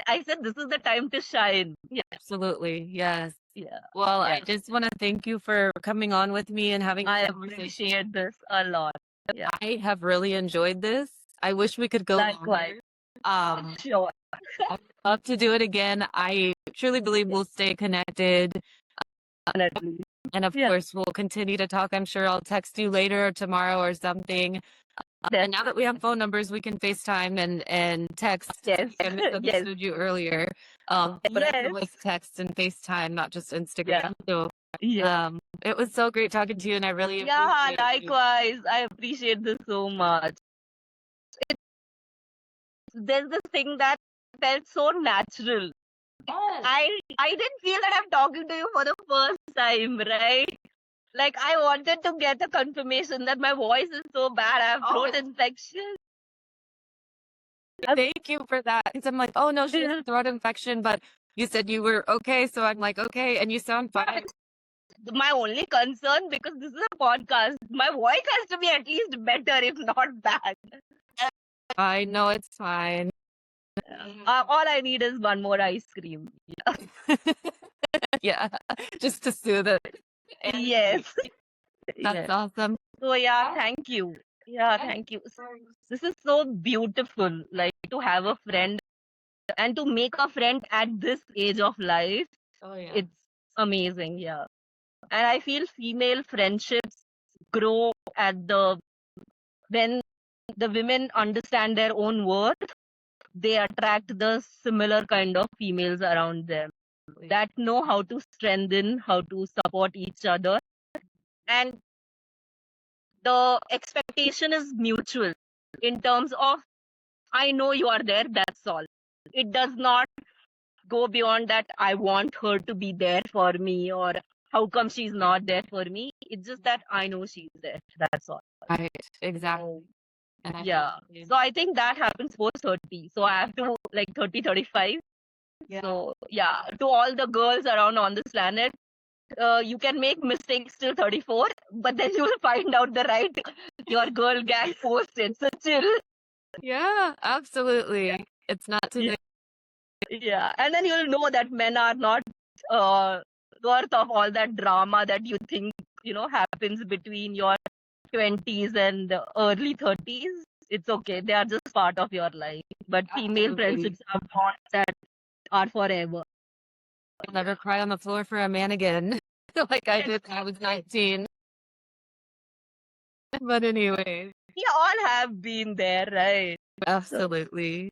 [SPEAKER 2] I said this is the time to shine. Yeah.
[SPEAKER 1] Absolutely. Yes.
[SPEAKER 2] Yeah.
[SPEAKER 1] Well, I
[SPEAKER 2] Yeah.
[SPEAKER 1] just want to thank you for coming on with me and having
[SPEAKER 2] I
[SPEAKER 1] this conversation.
[SPEAKER 2] appreciate this a lot. Yeah.
[SPEAKER 1] I have really enjoyed this. I wish we could go
[SPEAKER 2] Likewise.
[SPEAKER 1] longer.
[SPEAKER 2] Sure.
[SPEAKER 1] I'd love to do it again. I truly believe we'll stay connected.
[SPEAKER 2] Definitely.
[SPEAKER 1] And of
[SPEAKER 2] Yeah.
[SPEAKER 1] course, we'll continue to talk. I'm sure I'll text you later or tomorrow or something. And now that we have phone numbers, we can FaceTime and text.
[SPEAKER 2] Yes.
[SPEAKER 1] I misunderstood you earlier. But I can
[SPEAKER 2] Yes.
[SPEAKER 1] always text and FaceTime, not just Instagram.
[SPEAKER 2] Yeah.
[SPEAKER 1] So
[SPEAKER 2] Yeah.
[SPEAKER 1] it was so great talking to you, and I really
[SPEAKER 2] Yeah,
[SPEAKER 1] appreciate you.
[SPEAKER 2] likewise. I appreciate this so much. There's this thing that felt so natural.
[SPEAKER 1] Yes.
[SPEAKER 2] I didn't feel that I'm talking to you for the first time, right? Like I wanted to get a confirmation that my voice is so bad. I have throat infection.
[SPEAKER 1] Thank you for that. Because I'm like, oh no, she has a throat infection, but you said you were okay, so I'm like, okay, and you sound fine.
[SPEAKER 2] My only concern, because this is a podcast, my voice has to be at least better, if not bad.
[SPEAKER 1] I know it's fine.
[SPEAKER 2] All I need is one more ice cream.
[SPEAKER 1] Yeah, just to soothe it.
[SPEAKER 2] Yes.
[SPEAKER 1] That's
[SPEAKER 2] Yes.
[SPEAKER 1] awesome.
[SPEAKER 2] So yeah, thank you. Yeah, thank you. This is so beautiful, like to have a friend and to make a friend at this age of life.
[SPEAKER 1] Oh yeah.
[SPEAKER 2] It's amazing, yeah. And I feel female friendships grow at when the women understand their own worth, they attract the similar kind of females around them that know how to strengthen, how to support each other. And the expectation is mutual in terms of, I know you are there, that's all. It does not go beyond that, I want her to be there for me, or how come she's not there for me. It's just that I know she's there. That's all.
[SPEAKER 1] Right. Exactly. And
[SPEAKER 2] Yeah. So I think that happens post 30. So I have to like 30, 35.
[SPEAKER 1] Yeah.
[SPEAKER 2] So yeah, to all the girls around on this planet, you can make mistakes till 34, but then you will find out the right your girl gang posted. So chill.
[SPEAKER 1] Yeah, absolutely. It's not too late.
[SPEAKER 2] Yeah. And then you'll know that men are not worth of all that drama that you think, happens between your 20s and the early 30s. It's okay. They are just part of your life. But female friendships are bonds that are forever.
[SPEAKER 1] I'll never cry on the floor for a man again, like I did when I was 19. But anyway,
[SPEAKER 2] We all have been there, right?
[SPEAKER 1] absolutely.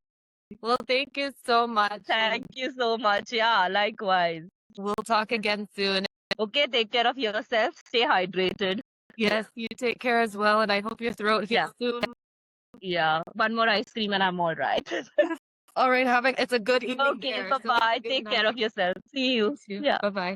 [SPEAKER 1] Well, thank you so much.
[SPEAKER 2] Thank you so much. Yeah, likewise.
[SPEAKER 1] We'll talk again soon.
[SPEAKER 2] Okay, take care of yourself. Stay hydrated.
[SPEAKER 1] Yes, you take care as well, and I hope your throat heals soon.
[SPEAKER 2] Yeah, one more ice cream and I'm all right.
[SPEAKER 1] All right, it's a good evening.
[SPEAKER 2] Okay,
[SPEAKER 1] here,
[SPEAKER 2] bye-bye.
[SPEAKER 1] So
[SPEAKER 2] Take care of yourself. See you. Yeah.
[SPEAKER 1] Bye-bye.